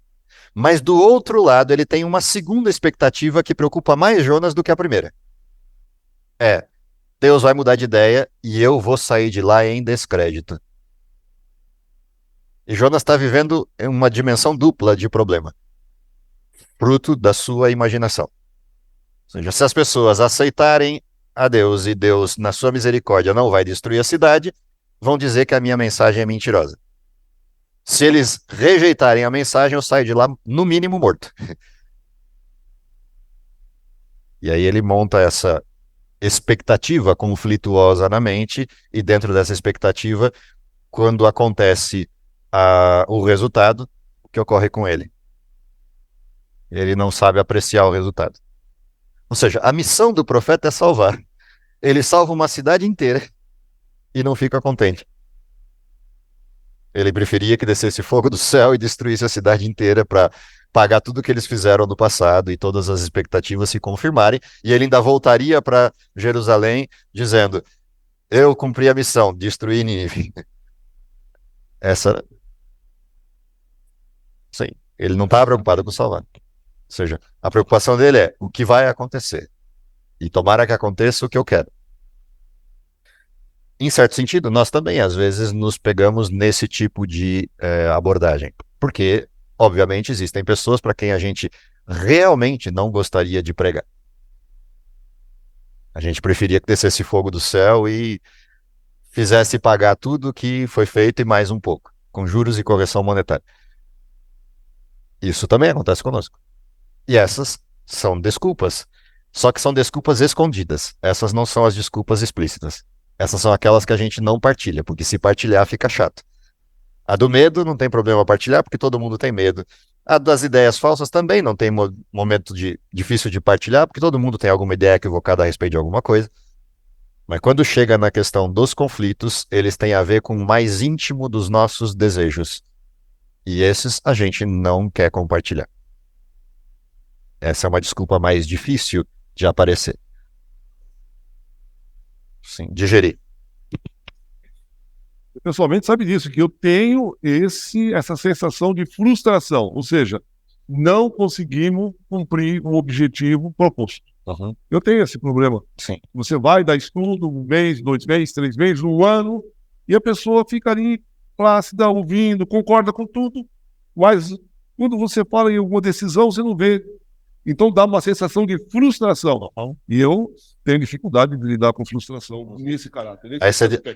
Mas do outro lado, ele tem uma segunda expectativa que preocupa mais Jonas do que a primeira. É: Deus vai mudar de ideia e eu vou sair de lá em descrédito. E Jonas está vivendo em uma dimensão dupla de problema, fruto da sua imaginação. Ou seja, se as pessoas aceitarem a Deus e Deus, na sua misericórdia, não vai destruir a cidade, vão dizer que a minha mensagem é mentirosa. Se eles rejeitarem a mensagem, eu saio de lá, no mínimo, morto. E aí ele monta essa expectativa conflituosa na mente, e dentro dessa expectativa, quando acontece o resultado, o que ocorre com ele? Ele não sabe apreciar o resultado. Ou seja, a missão do profeta é salvar. Ele salva uma cidade inteira e não fica contente. Ele preferia que descesse fogo do céu e destruísse a cidade inteira para pagar tudo que eles fizeram no passado e todas as expectativas se confirmarem. E ele ainda voltaria para Jerusalém dizendo: eu cumpri a missão, destruí Nínive. Sim, ele não estava preocupado com salvar. Ou seja, a preocupação dele é o que vai acontecer. E tomara que aconteça o que eu quero. Em certo sentido, nós também, às vezes, nos pegamos nesse tipo de abordagem. Porque, obviamente, existem pessoas para quem a gente realmente não gostaria de pregar. A gente preferia que descesse fogo do céu e fizesse pagar tudo que foi feito e mais um pouco, com juros e correção monetária. Isso também acontece conosco. E essas são desculpas. Só que são desculpas escondidas. Essas não são as desculpas explícitas. Essas são aquelas que a gente não partilha, porque se partilhar fica chato. A do medo não tem problema partilhar, porque todo mundo tem medo. A das ideias falsas também não tem momento difícil de partilhar, porque todo mundo tem alguma ideia equivocada a respeito de alguma coisa. Mas quando chega na questão dos conflitos, eles têm a ver com o mais íntimo dos nossos desejos. E esses a gente não quer compartilhar. Essa é uma desculpa mais difícil de aparecer. Sim, digerir. Pessoalmente sabe disso, que eu tenho essa sensação de frustração, ou seja, não conseguimos cumprir o objetivo proposto. Uhum. Eu tenho esse problema. Sim. Você vai dar estudo 1 mês, 2 meses, 3 meses, 1 ano, e a pessoa fica ali plácida, ouvindo, concorda com tudo, mas quando você fala em alguma decisão, você não vê. Então dá uma sensação de frustração. Uhum. E eu tenho dificuldade de lidar com frustração nesse caráter.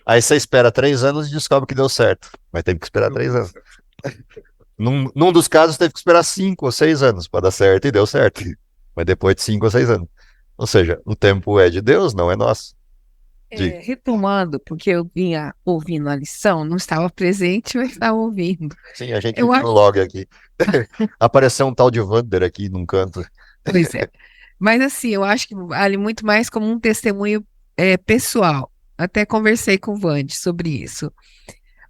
Aí você espera 3 anos e descobre que deu certo. Mas teve que esperar 3 anos. Num dos casos teve que esperar 5 ou 6 anos para dar certo e deu certo. Mas depois de 5 ou 6 anos. Ou seja, o tempo é de Deus, não é nosso. Retomando, porque eu vinha ouvindo a lição, não estava presente, mas estava ouvindo. Sim, a gente tem um log aqui. Apareceu um tal de Wander aqui num canto. Pois é. Mas assim, eu acho que vale muito mais como um testemunho pessoal. Até conversei com o Vande sobre isso.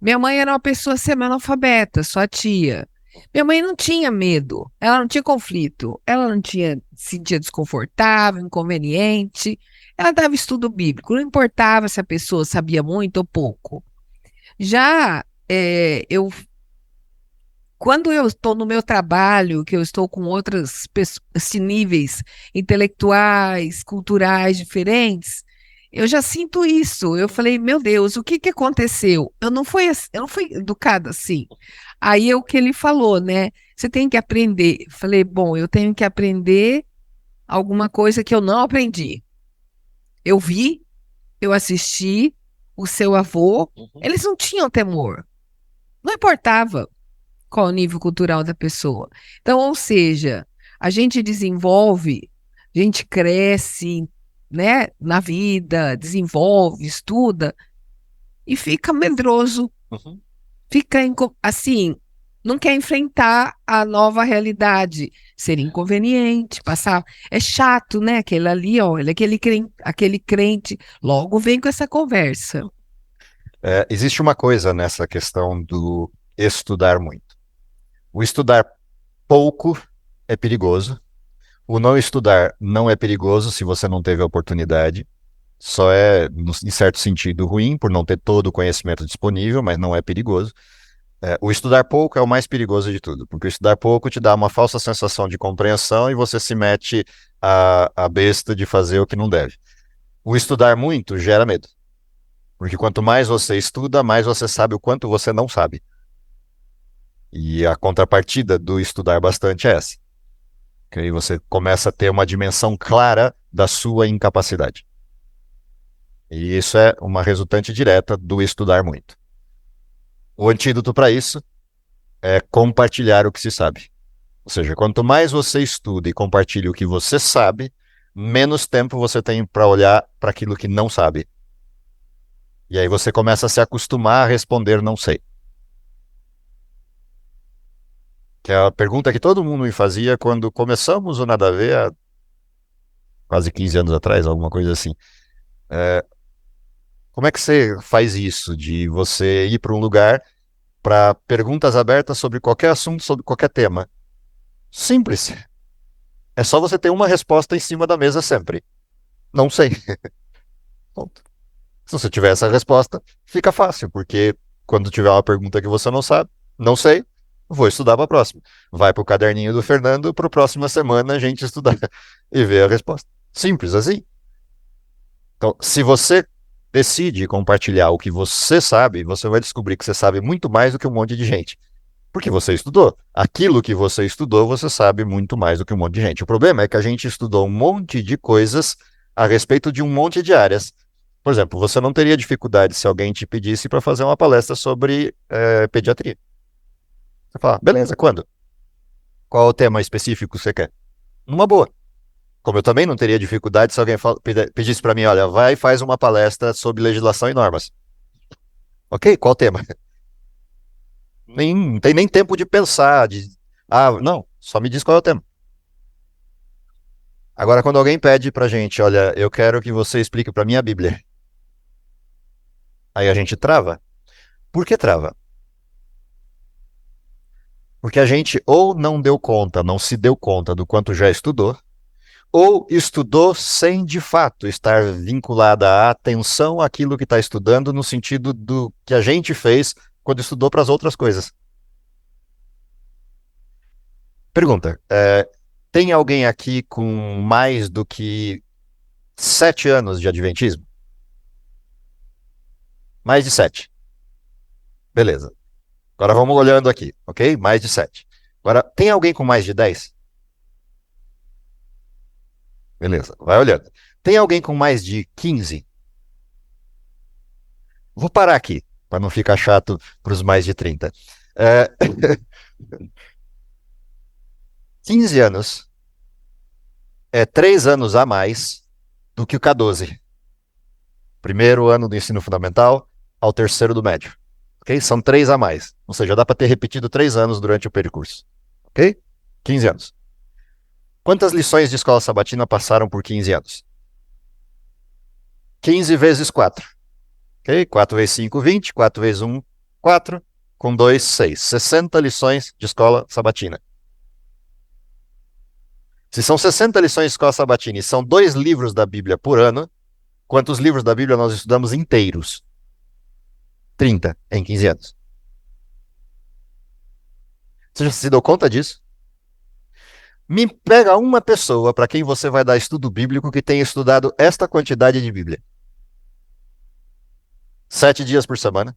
Minha mãe era uma pessoa semi-analfabeta, sua tia. Minha mãe não tinha medo, ela não tinha conflito, ela não se sentia desconfortável, inconveniente. Ela dava estudo bíblico, não importava se a pessoa sabia muito ou pouco. Já quando eu estou no meu trabalho, que eu estou com outros níveis intelectuais, culturais diferentes, eu já sinto isso. Eu falei, meu Deus, o que aconteceu? Eu não fui educada assim. Aí é o que ele falou, né? Você tem que aprender. Eu falei, bom, eu tenho que aprender alguma coisa que eu não aprendi. Eu vi, eu assisti, o seu avô, eles não tinham temor. Não importava qual o nível cultural da pessoa. Então, ou seja, a gente desenvolve, a gente cresce, né, na vida, desenvolve, estuda e fica medroso. Uhum. Fica assim, não quer enfrentar a nova realidade, ser inconveniente, passar. É chato, né? Aquele ali, olha, aquele crente, logo vem com essa conversa. Existe uma coisa nessa questão do estudar muito. O estudar pouco é perigoso. O não estudar não é perigoso se você não teve a oportunidade. Só é, em certo sentido, ruim por não ter todo o conhecimento disponível, mas não é perigoso. O estudar pouco é o mais perigoso de tudo, porque o estudar pouco te dá uma falsa sensação de compreensão e você se mete a besta de fazer o que não deve. O estudar muito gera medo, porque quanto mais você estuda, mais você sabe o quanto você não sabe. E a contrapartida do estudar bastante é essa. Que aí você começa a ter uma dimensão clara da sua incapacidade. E isso é uma resultante direta do estudar muito. O antídoto para isso é compartilhar o que se sabe. Ou seja, quanto mais você estuda e compartilha o que você sabe, menos tempo você tem para olhar para aquilo que não sabe. E aí você começa a se acostumar a responder não sei. Que é a pergunta que todo mundo me fazia quando começamos o Nada a Ver há quase 15 anos atrás, alguma coisa assim. Como é que você faz isso, de você ir para um lugar para perguntas abertas sobre qualquer assunto, sobre qualquer tema? Simples. É só você ter uma resposta em cima da mesa sempre. Não sei. Ponto. Se você tiver essa resposta, fica fácil, porque quando tiver uma pergunta que você não sabe, não sei, vou estudar para a próxima. Vai para o caderninho do Fernando, para a próxima semana a gente estudar e ver a resposta. Simples assim. Então, se você decide compartilhar o que você sabe, você vai descobrir que você sabe muito mais do que um monte de gente. Porque você estudou. Aquilo que você estudou, você sabe muito mais do que um monte de gente. O problema é que a gente estudou um monte de coisas a respeito de um monte de áreas. Por exemplo, você não teria dificuldade se alguém te pedisse para fazer uma palestra sobre pediatria. Você fala, beleza, quando? Qual é o tema específico que você quer? Numa boa. Como eu também não teria dificuldade se alguém pedisse para mim, olha, vai e faz uma palestra sobre legislação e normas. Ok, qual o tema? Não tem nem tempo de pensar, não, só me diz qual é o tema. Agora, quando alguém pede pra gente, olha, eu quero que você explique pra mim a Bíblia. Aí a gente trava. Por que trava? Porque a gente ou não deu conta, não se deu conta do quanto já estudou, ou estudou sem de fato estar vinculada à atenção àquilo que está estudando no sentido do que a gente fez quando estudou para as outras coisas. Pergunta, tem alguém aqui com mais do que 7 anos de adventismo? Mais de 7. Beleza. Agora vamos olhando aqui, ok? Mais de 7. Agora, tem alguém com mais de 10? Beleza, vai olhando. Tem alguém com mais de 15? Vou parar aqui, para não ficar chato para os mais de 30. 15 anos é 3 anos a mais do que o K12. Primeiro ano do ensino fundamental ao terceiro do médio. Ok? São 3 a mais. Ou seja, dá para ter repetido 3 anos durante o percurso. Ok? 15 anos. Quantas lições de escola sabatina passaram por 15 anos? 15 vezes 4. Ok? 4 vezes 5, 20. 4 vezes 1, 4. Com 2, 6. 60 lições de escola sabatina. Se são 60 lições de escola sabatina e são 2 livros da Bíblia por ano, quantos livros da Bíblia nós estudamos inteiros? 30 em 15 anos. Você já se deu conta disso? Me pega uma pessoa para quem você vai dar estudo bíblico que tenha estudado esta quantidade de Bíblia. 7 dias por semana,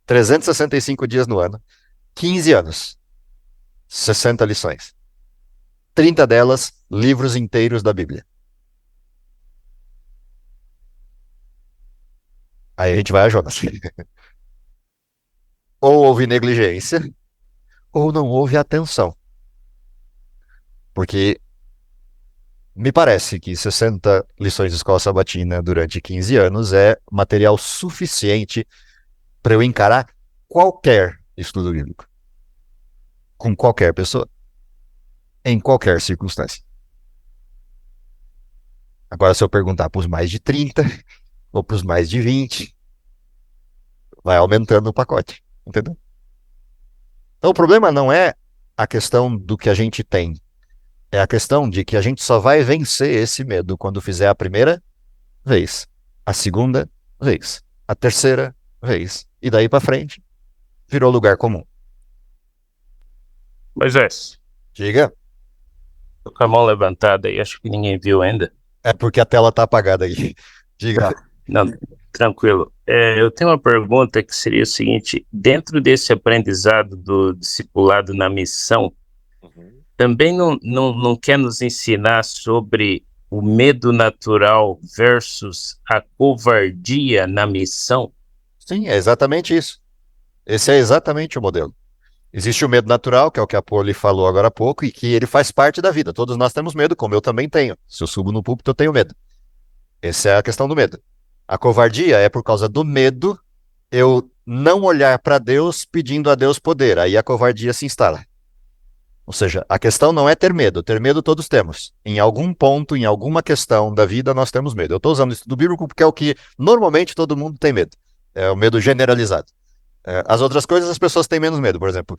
365 dias no ano, 15 anos, 60 lições. 30 delas, livros inteiros da Bíblia. Aí a gente vai a Jonas. Ou houve negligência, ou não houve atenção. Porque me parece que 60 lições de escola sabatina durante 15 anos é material suficiente para eu encarar qualquer estudo bíblico. Com qualquer pessoa. Em qualquer circunstância. Agora, se eu perguntar para os mais de 30 ou para os mais de 20, vai aumentando o pacote. Entendeu? Então, o problema não é a questão do que a gente tem. É a questão de que a gente só vai vencer esse medo quando fizer a primeira vez, a segunda vez, a terceira vez. E daí para frente, virou lugar comum. Moisés, Diga. tô com a mão levantada aí, acho que ninguém viu ainda. É porque a tela tá apagada aí. Diga. Não, tranquilo. Eu tenho uma pergunta que seria o seguinte: dentro desse aprendizado do discipulado na missão, também não quer nos ensinar sobre o medo natural versus a covardia na missão? Sim, é exatamente isso. Esse é exatamente o modelo. Existe o medo natural, que é o que a Poli falou agora há pouco, e que ele faz parte da vida. Todos nós temos medo, como eu também tenho. Se eu subo no púlpito, eu tenho medo. Essa é a questão do medo. A covardia é por causa do medo eu não olhar para Deus pedindo a Deus poder. Aí a covardia se instala. Ou seja, a questão não é ter medo. Ter medo todos temos. Em algum ponto, em alguma questão da vida, nós temos medo. Eu estou usando isso do bíblico porque é o que normalmente todo mundo tem medo. É o medo generalizado. As outras coisas as pessoas têm menos medo. Por exemplo,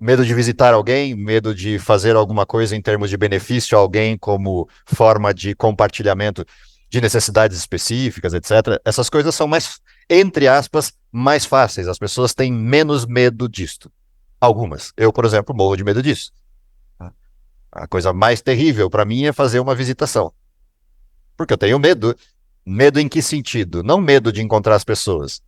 medo de visitar alguém, medo de fazer alguma coisa em termos de benefício a alguém como forma de compartilhamento de necessidades específicas, etc. Essas coisas são mais, entre aspas, mais fáceis. As pessoas têm menos medo disto. Algumas. Eu, por exemplo, morro de medo disso. A coisa mais terrível para mim é fazer uma visitação. Porque eu tenho medo. Medo em que sentido? Não medo de encontrar as pessoas.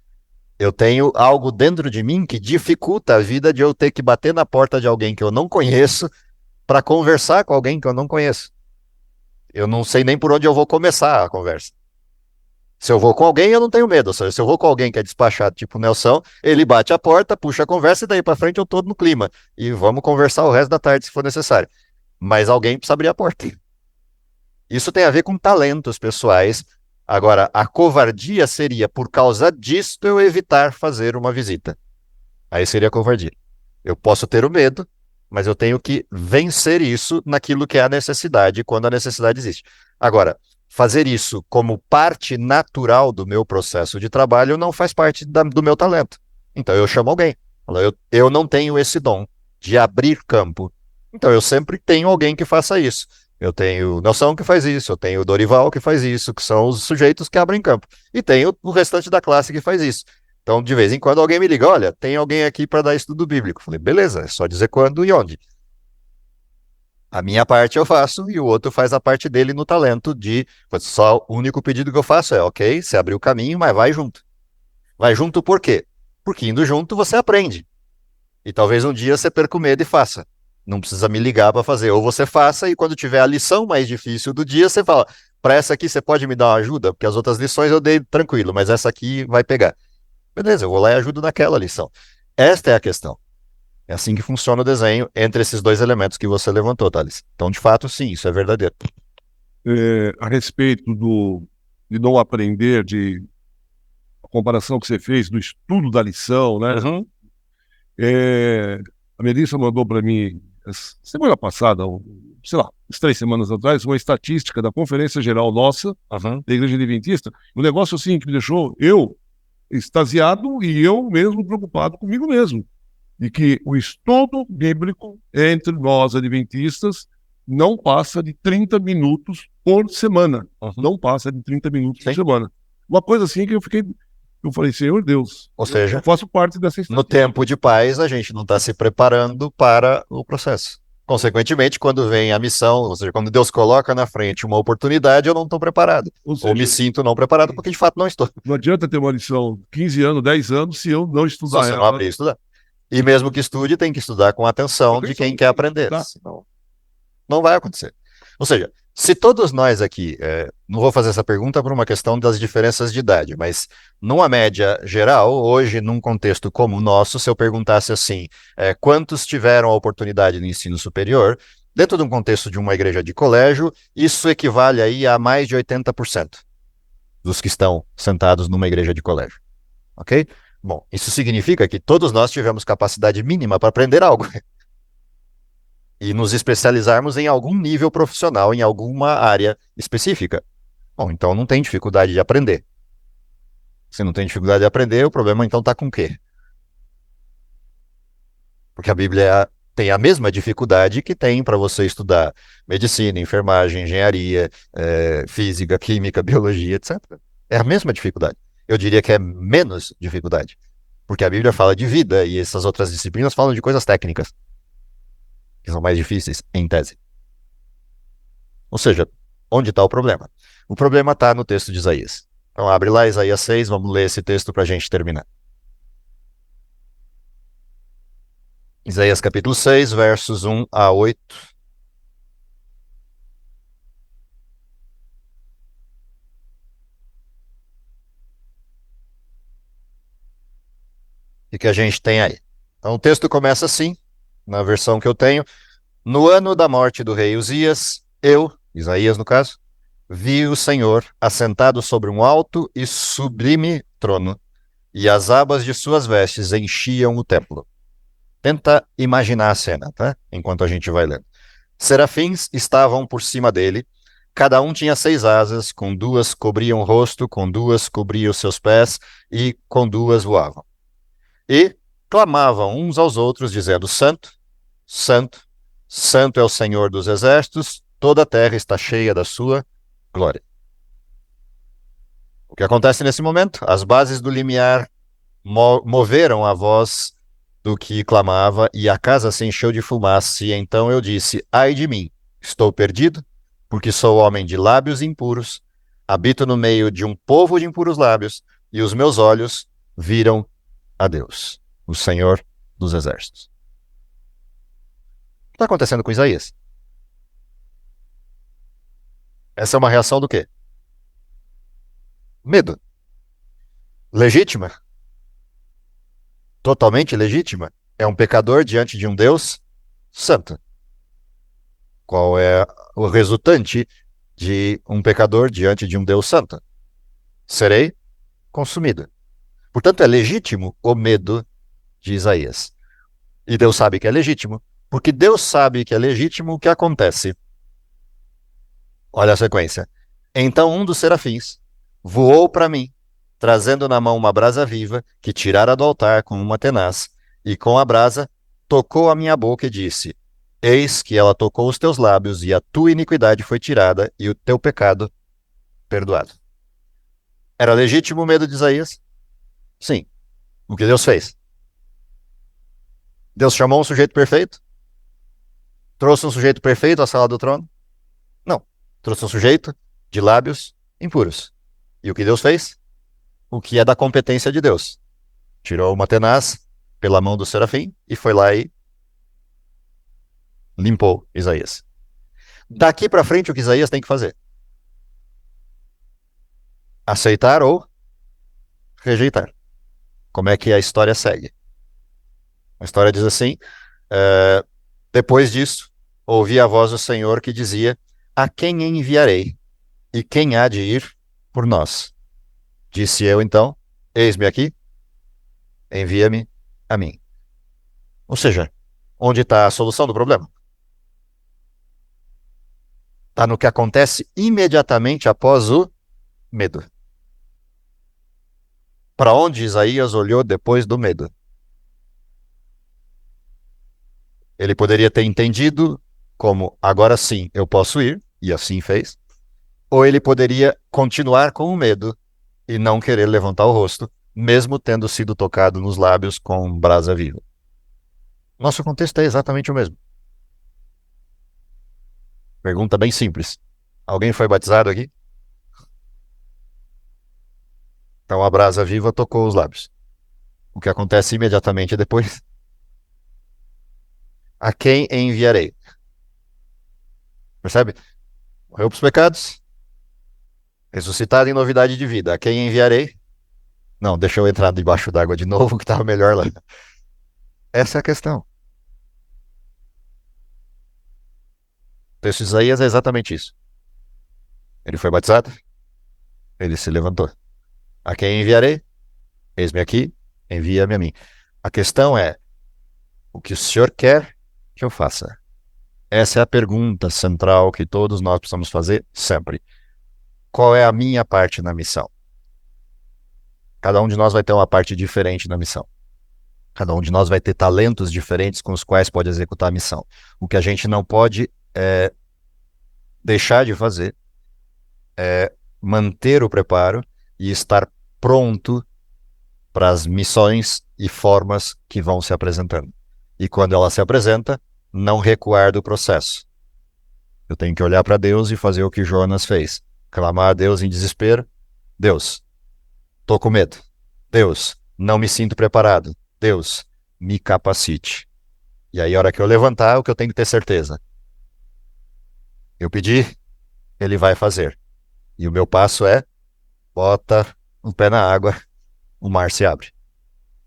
Eu tenho algo dentro de mim que dificulta a vida de eu ter que bater na porta de alguém que eu não conheço para conversar com alguém que eu não conheço. Eu não sei nem por onde eu vou começar a conversa. Se eu vou com alguém, eu não tenho medo. Ou seja, se eu vou com alguém que é despachado, tipo o Nelson, ele bate a porta, puxa a conversa e daí para frente eu tô no clima. E vamos conversar o resto da tarde se for necessário. Mas alguém precisa abrir a porta. Isso tem a ver com talentos pessoais. Agora, a covardia seria, por causa disto, eu evitar fazer uma visita. Aí seria covardia. Eu posso ter o medo, mas eu tenho que vencer isso naquilo que é a necessidade, quando a necessidade existe. Agora, fazer isso como parte natural do meu processo de trabalho não faz parte do meu talento. Então eu chamo alguém. Eu não tenho esse dom de abrir campo. Então eu sempre tenho alguém que faça isso. Eu tenho o Nelson que faz isso, eu tenho o Dorival que faz isso, que são os sujeitos que abrem campo. E tenho o restante da classe que faz isso. Então, de vez em quando, alguém me liga, olha, tem alguém aqui para dar estudo bíblico. Eu falei, beleza, é só dizer quando e onde. A minha parte eu faço e o outro faz a parte dele no talento de... Só o único pedido que eu faço é, ok, você abriu o caminho, mas vai junto. Vai junto por quê? Porque indo junto você aprende. E talvez um dia você perca o medo e faça. Não precisa me ligar para fazer. Ou você faça e quando tiver a lição mais difícil do dia, você fala, para essa aqui você pode me dar uma ajuda? Porque as outras lições eu dei tranquilo, mas essa aqui vai pegar. Beleza, eu vou lá e ajudo naquela lição. Esta é a questão. É assim que funciona o desenho entre esses dois elementos que você levantou, Thales. Então, de fato, sim, isso é verdadeiro. A respeito de não aprender, a comparação que você fez do estudo da lição, né? Uhum. A Melissa mandou para mim, semana passada, sei lá, 3 semanas atrás, uma estatística da Conferência Geral nossa, da Igreja Adventista. Um negócio assim que me deixou eu extasiado e eu mesmo preocupado comigo mesmo. De que o estudo bíblico entre nós adventistas não passa de 30 minutos por semana. Não passa de 30 minutos por semana. Uma coisa assim que eu falei, Senhor Deus, ou seja, eu faço parte dessa estatística. No tempo de paz, a gente não está se preparando para o processo. Consequentemente, quando vem a missão, ou seja, quando Deus coloca na frente uma oportunidade, eu não estou preparado. Ou me sinto não preparado, porque de fato não estou. Não adianta ter uma lição 15 anos, 10 anos, se eu não estudar Se você não abrir e estudar. E mesmo que estude, tem que estudar com atenção de quem quer aprender. Tá. Senão, não vai acontecer. Ou seja, se todos nós aqui, não vou fazer essa pergunta por uma questão das diferenças de idade, mas numa média geral, hoje, num contexto como o nosso, se eu perguntasse assim, quantos tiveram a oportunidade no ensino superior, dentro de um contexto de uma igreja de colégio, isso equivale aí a mais de 80% dos que estão sentados numa igreja de colégio. Ok? Bom, isso significa que todos nós tivemos capacidade mínima para aprender algo. E nos especializarmos em algum nível profissional, em alguma área específica. Bom, então não tem dificuldade de aprender. Se não tem dificuldade de aprender, o problema então está com o quê? Porque a Bíblia tem a mesma dificuldade que tem para você estudar medicina, enfermagem, engenharia, física, química, biologia, etc. É a mesma dificuldade. Eu diria que é menos dificuldade. Porque a Bíblia fala de vida e essas outras disciplinas falam de coisas técnicas. Que são mais difíceis, em tese. Ou seja, onde está o problema? O problema está no texto de Isaías. Então abre lá Isaías 6, vamos ler esse texto para a gente terminar. Isaías capítulo 6, versos 1 a 8. O que a gente tem aí? Então o texto começa assim, na versão que eu tenho. No ano da morte do rei Uzias, eu, Isaías no caso, vi o Senhor assentado sobre um alto e sublime trono, e as abas de suas vestes enchiam o templo. Tenta imaginar a cena, tá? Enquanto a gente vai lendo. Serafins estavam por cima dele, cada um tinha 6 asas, com 2 cobriam o rosto, com 2 cobriam os seus pés, e com 2 voavam. E clamavam uns aos outros, dizendo, Santo, Santo, Santo é o Senhor dos exércitos, toda a terra está cheia da sua glória. O que acontece nesse momento? As bases do limiar moveram a voz do que clamava, e a casa se encheu de fumaça, e então eu disse, ai de mim, estou perdido, porque sou homem de lábios impuros, Habito no meio de um povo de impuros lábios, e os meus olhos viram a Deus, o Senhor dos Exércitos. O que está acontecendo com Isaías? Essa é uma reação do quê? Medo. Legítima? Totalmente legítima? É um pecador diante de um Deus santo. Qual é o resultante de um pecador diante de um Deus santo? Serei consumido. Portanto, é legítimo o medo de Isaías. E Deus sabe que é legítimo, porque Deus sabe que é legítimo o que acontece. Olha a sequência. Então um dos serafins voou para mim, trazendo na mão uma brasa viva que tirara do altar com uma tenaz, e com a brasa tocou a minha boca e disse: Eis que ela tocou os teus lábios, e a tua iniquidade foi tirada, e o teu pecado perdoado. Era legítimo o medo de Isaías? Sim. O que Deus fez? Deus chamou um sujeito perfeito? Trouxe um sujeito perfeito à sala do trono? Não. Trouxe um sujeito de lábios impuros. E o que Deus fez? O que é da competência de Deus. Tirou uma tenaz pela mão do serafim e foi lá e limpou Isaías. Daqui para frente, o que Isaías tem que fazer? Aceitar ou rejeitar. Como é que a história segue? A história diz assim: depois disso, ouvi a voz do Senhor que dizia: A quem enviarei? E quem há de ir por nós? Disse eu então: Eis-me aqui, envia-me a mim. Ou seja, onde está a solução do problema? Está no que acontece imediatamente após o medo. Para onde Isaías olhou depois do medo? Ele poderia ter entendido como, agora sim, eu posso ir, e assim fez. Ou ele poderia continuar com o medo e não querer levantar o rosto, mesmo tendo sido tocado nos lábios com brasa viva. Nosso contexto é exatamente o mesmo. Pergunta bem simples. Alguém foi batizado aqui? Então a brasa viva tocou os lábios. O que acontece imediatamente depois? A quem enviarei? Percebe? Morreu para os pecados, ressuscitado em novidade de vida. A quem enviarei? Não, deixa eu entrar debaixo d'água de novo, que estava melhor lá. Essa é a questão. O texto de Isaías é exatamente isso. Ele foi batizado, ele se levantou. A quem enviarei? Eis-me aqui, envia-me a mim. A questão é: o que o Senhor quer que eu faça? Essa é a pergunta central que todos nós precisamos fazer sempre. Qual é a minha parte na missão? Cada um de nós vai ter uma parte diferente na missão. Cada um de nós vai ter talentos diferentes com os quais pode executar a missão. O que a gente não pode deixar de fazer é manter o preparo e estar pronto para as missões e formas que vão se apresentando. E quando ela se apresenta, não recuar do processo. Eu tenho que olhar para Deus e fazer o que Jonas fez. Clamar a Deus em desespero. Deus, estou com medo. Deus, não me sinto preparado. Deus, me capacite. E aí, a hora que eu levantar, o que eu tenho que ter certeza? Eu pedi, ele vai fazer. E o meu passo é: bota o pé na água, o mar se abre.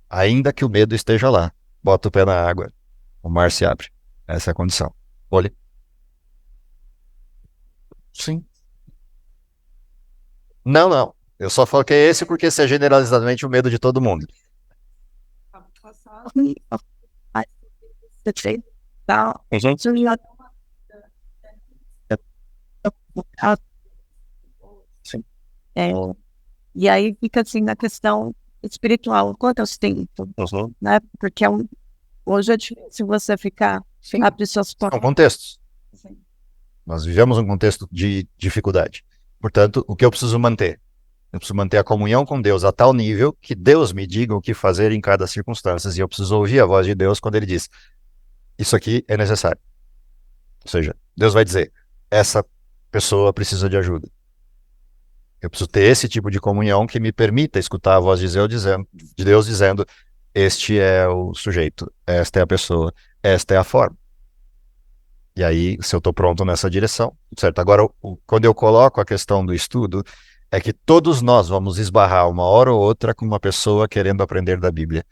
Ainda que o medo esteja lá, bota o pé na água, o mar se abre. Essa é a condição. Olhe. Sim. Não, não. Eu só foquei esse porque esse é generalizadamente o medo de todo mundo. Sim. E aí fica assim na questão espiritual, quanto eu tempo, né? Porque hoje é difícil você ficar abrir suas portas. São contextos. Sim. Nós vivemos um contexto de dificuldade. Portanto, o que eu preciso manter? Eu preciso manter a comunhão com Deus a tal nível que Deus me diga o que fazer em cada circunstância. E eu preciso ouvir a voz de Deus quando Ele diz: isso aqui é necessário. Ou seja, Deus vai dizer: essa pessoa precisa de ajuda. Eu preciso ter esse tipo de comunhão que me permita escutar a voz de Deus dizendo: este é o sujeito, esta é a pessoa, esta é a forma. E aí, se eu estou pronto nessa direção, certo? Agora, quando eu coloco a questão do estudo, é que todos nós vamos esbarrar uma hora ou outra com uma pessoa querendo aprender da Bíblia.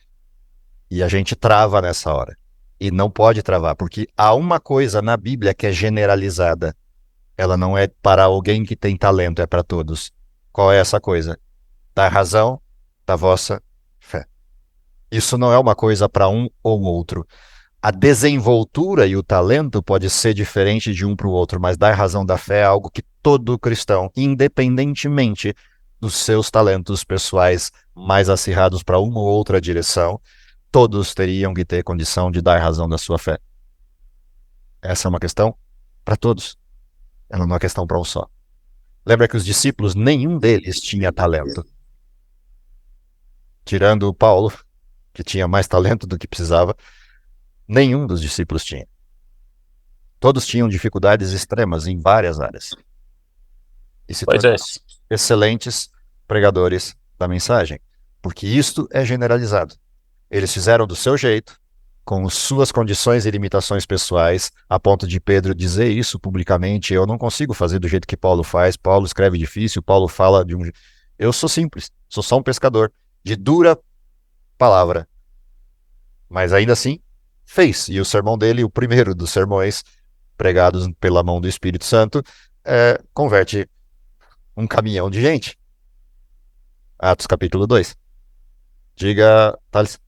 E a gente trava nessa hora. E não pode travar, porque há uma coisa na Bíblia que é generalizada. Ela não é para alguém que tem talento, é para todos. Qual é essa coisa? Da razão da vossa fé. Isso não é uma coisa para um ou outro. A desenvoltura e o talento pode ser diferente de um para o outro, mas dar razão da fé é algo que todo cristão, independentemente dos seus talentos pessoais mais acirrados para uma ou outra direção, todos teriam que ter condição de dar razão da sua fé. Essa é uma questão para todos. Ela não é uma questão para um só. Lembra que os discípulos, nenhum deles tinha talento. Tirando o Paulo, que tinha mais talento do que precisava, nenhum dos discípulos tinha. Todos tinham dificuldades extremas em várias áreas. E se tornaram excelentes pregadores da mensagem. Porque isto é generalizado. Eles fizeram do seu jeito, com suas condições e limitações pessoais, a ponto de Pedro dizer isso publicamente: eu não consigo fazer do jeito que Paulo faz, Paulo escreve difícil, Paulo fala de um... Eu sou simples, sou só um pescador, de dura palavra. Mas ainda assim, fez. E o sermão dele, o primeiro dos sermões pregados pela mão do Espírito Santo, converte um caminhão de gente. Atos capítulo 2. Diga, Thales.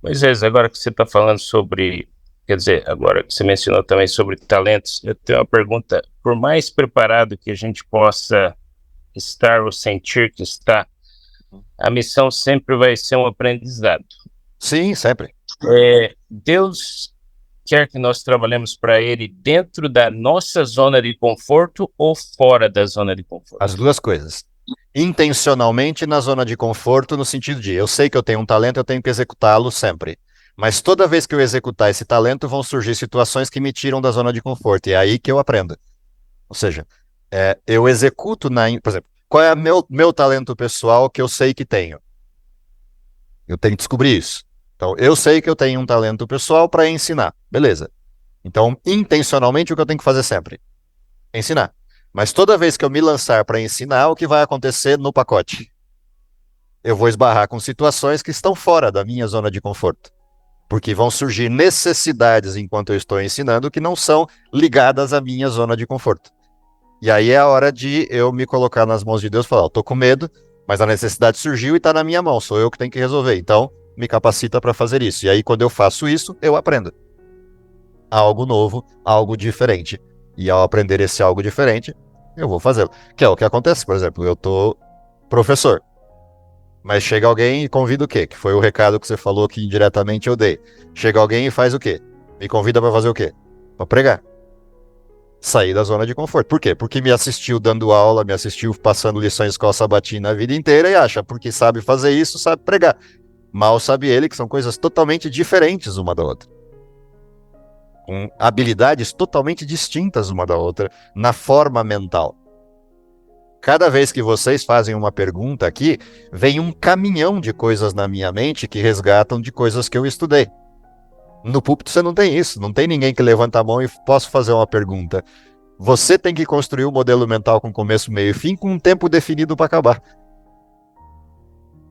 Moisés, agora que você está falando sobre, quer dizer, agora que você mencionou também sobre talentos, eu tenho uma pergunta. Por mais preparado que a gente possa estar ou sentir que está, a missão sempre vai ser um aprendizado. Sim, sempre. Deus quer que nós trabalhemos para Ele dentro da nossa zona de conforto ou fora da zona de conforto? As duas coisas. Intencionalmente na zona de conforto, no sentido de eu sei que eu tenho um talento, eu tenho que executá-lo sempre. Mas toda vez que eu executar esse talento, vão surgir situações que me tiram da zona de conforto. E é aí que eu aprendo. Ou seja, eu executo por exemplo, qual é meu talento pessoal que eu sei que tenho? Eu tenho que descobrir isso. Então, eu sei que eu tenho um talento pessoal para ensinar. Beleza. Então, intencionalmente, o que eu tenho que fazer sempre? Ensinar. Mas toda vez que eu me lançar para ensinar, o que vai acontecer no pacote? Eu vou esbarrar com situações que estão fora da minha zona de conforto. Porque vão surgir necessidades enquanto eu estou ensinando que não são ligadas à minha zona de conforto. E aí é a hora de eu me colocar nas mãos de Deus e falar: eu tô com medo, mas a necessidade surgiu e está na minha mão, sou eu que tenho que resolver. Então, me capacita para fazer isso. E aí, quando eu faço isso, eu aprendo. Algo novo, algo diferente. E ao aprender esse algo diferente, eu vou fazê-lo. Que é o que acontece, por exemplo, eu tô professor. Mas chega alguém e convida o quê? Que foi o recado que você falou que indiretamente eu dei. Chega alguém e faz o quê? Me convida para fazer o quê? Para pregar. Sair da zona de conforto. Por quê? Porque me assistiu dando aula, me assistiu passando lições de escola sabatina a vida inteira e acha, porque sabe fazer isso, sabe pregar. Mal sabe ele que são coisas totalmente diferentes uma da outra. Com habilidades totalmente distintas uma da outra na forma mental. Cada vez que vocês fazem uma pergunta aqui, vem um caminhão de coisas na minha mente que resgatam de coisas que eu estudei. No púlpito você não tem isso, não tem ninguém que levanta a mão e posso fazer uma pergunta. Você tem que construir um modelo mental com começo, meio e fim, com um tempo definido para acabar.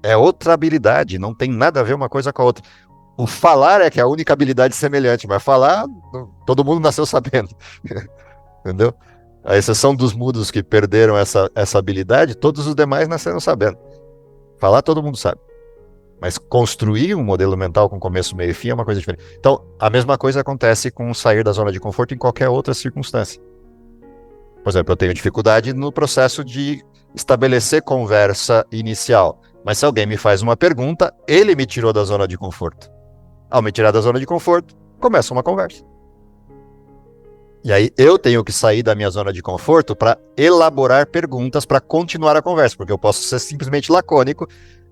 É outra habilidade, não tem nada a ver uma coisa com a outra. O falar é que é a única habilidade semelhante, mas falar, todo mundo nasceu sabendo. Entendeu? A exceção dos mudos que perderam essa habilidade, todos os demais nasceram sabendo. Falar todo mundo sabe. Mas construir um modelo mental com começo, meio e fim é uma coisa diferente. Então, a mesma coisa acontece com sair da zona de conforto em qualquer outra circunstância. Por exemplo, eu tenho dificuldade no processo de estabelecer conversa inicial. Mas se alguém me faz uma pergunta, ele me tirou da zona de conforto. Ao me tirar da zona de conforto, começa uma conversa. E aí eu tenho que sair da minha zona de conforto para elaborar perguntas para continuar a conversa, porque eu posso ser simplesmente lacônico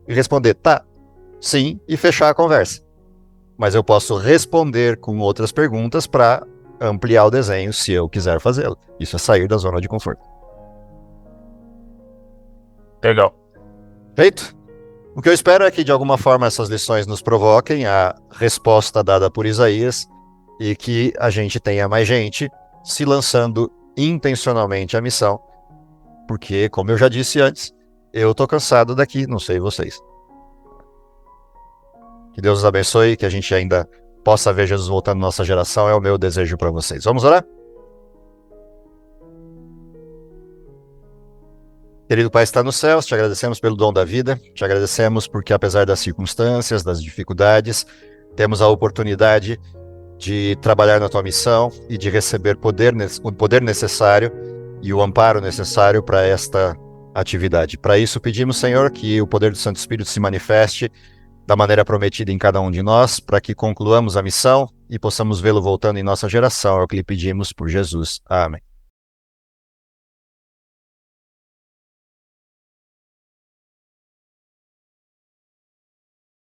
e responder tá, sim e fechar a conversa. Mas eu posso responder com outras perguntas para ampliar o desenho se eu quiser fazê-lo. Isso é sair da zona de conforto. Legal. Feito? O que eu espero é que, de alguma forma, essas lições nos provoquem a resposta dada por Isaías e que a gente tenha mais gente se lançando intencionalmente à missão, porque, como eu já disse antes, eu tô cansado daqui, não sei vocês. Que Deus os abençoe, que a gente ainda possa ver Jesus voltando na nossa geração, é o meu desejo para vocês. Vamos orar? Querido Pai, está nos céus, te agradecemos pelo dom da vida, te agradecemos porque, apesar das circunstâncias, das dificuldades, temos a oportunidade de trabalhar na tua missão e de receber o poder necessário e o amparo necessário para esta atividade. Para isso, pedimos, Senhor, que o poder do Santo Espírito se manifeste da maneira prometida em cada um de nós, para que concluamos a missão e possamos vê-lo voltando em nossa geração. É o que lhe pedimos por Jesus. Amém.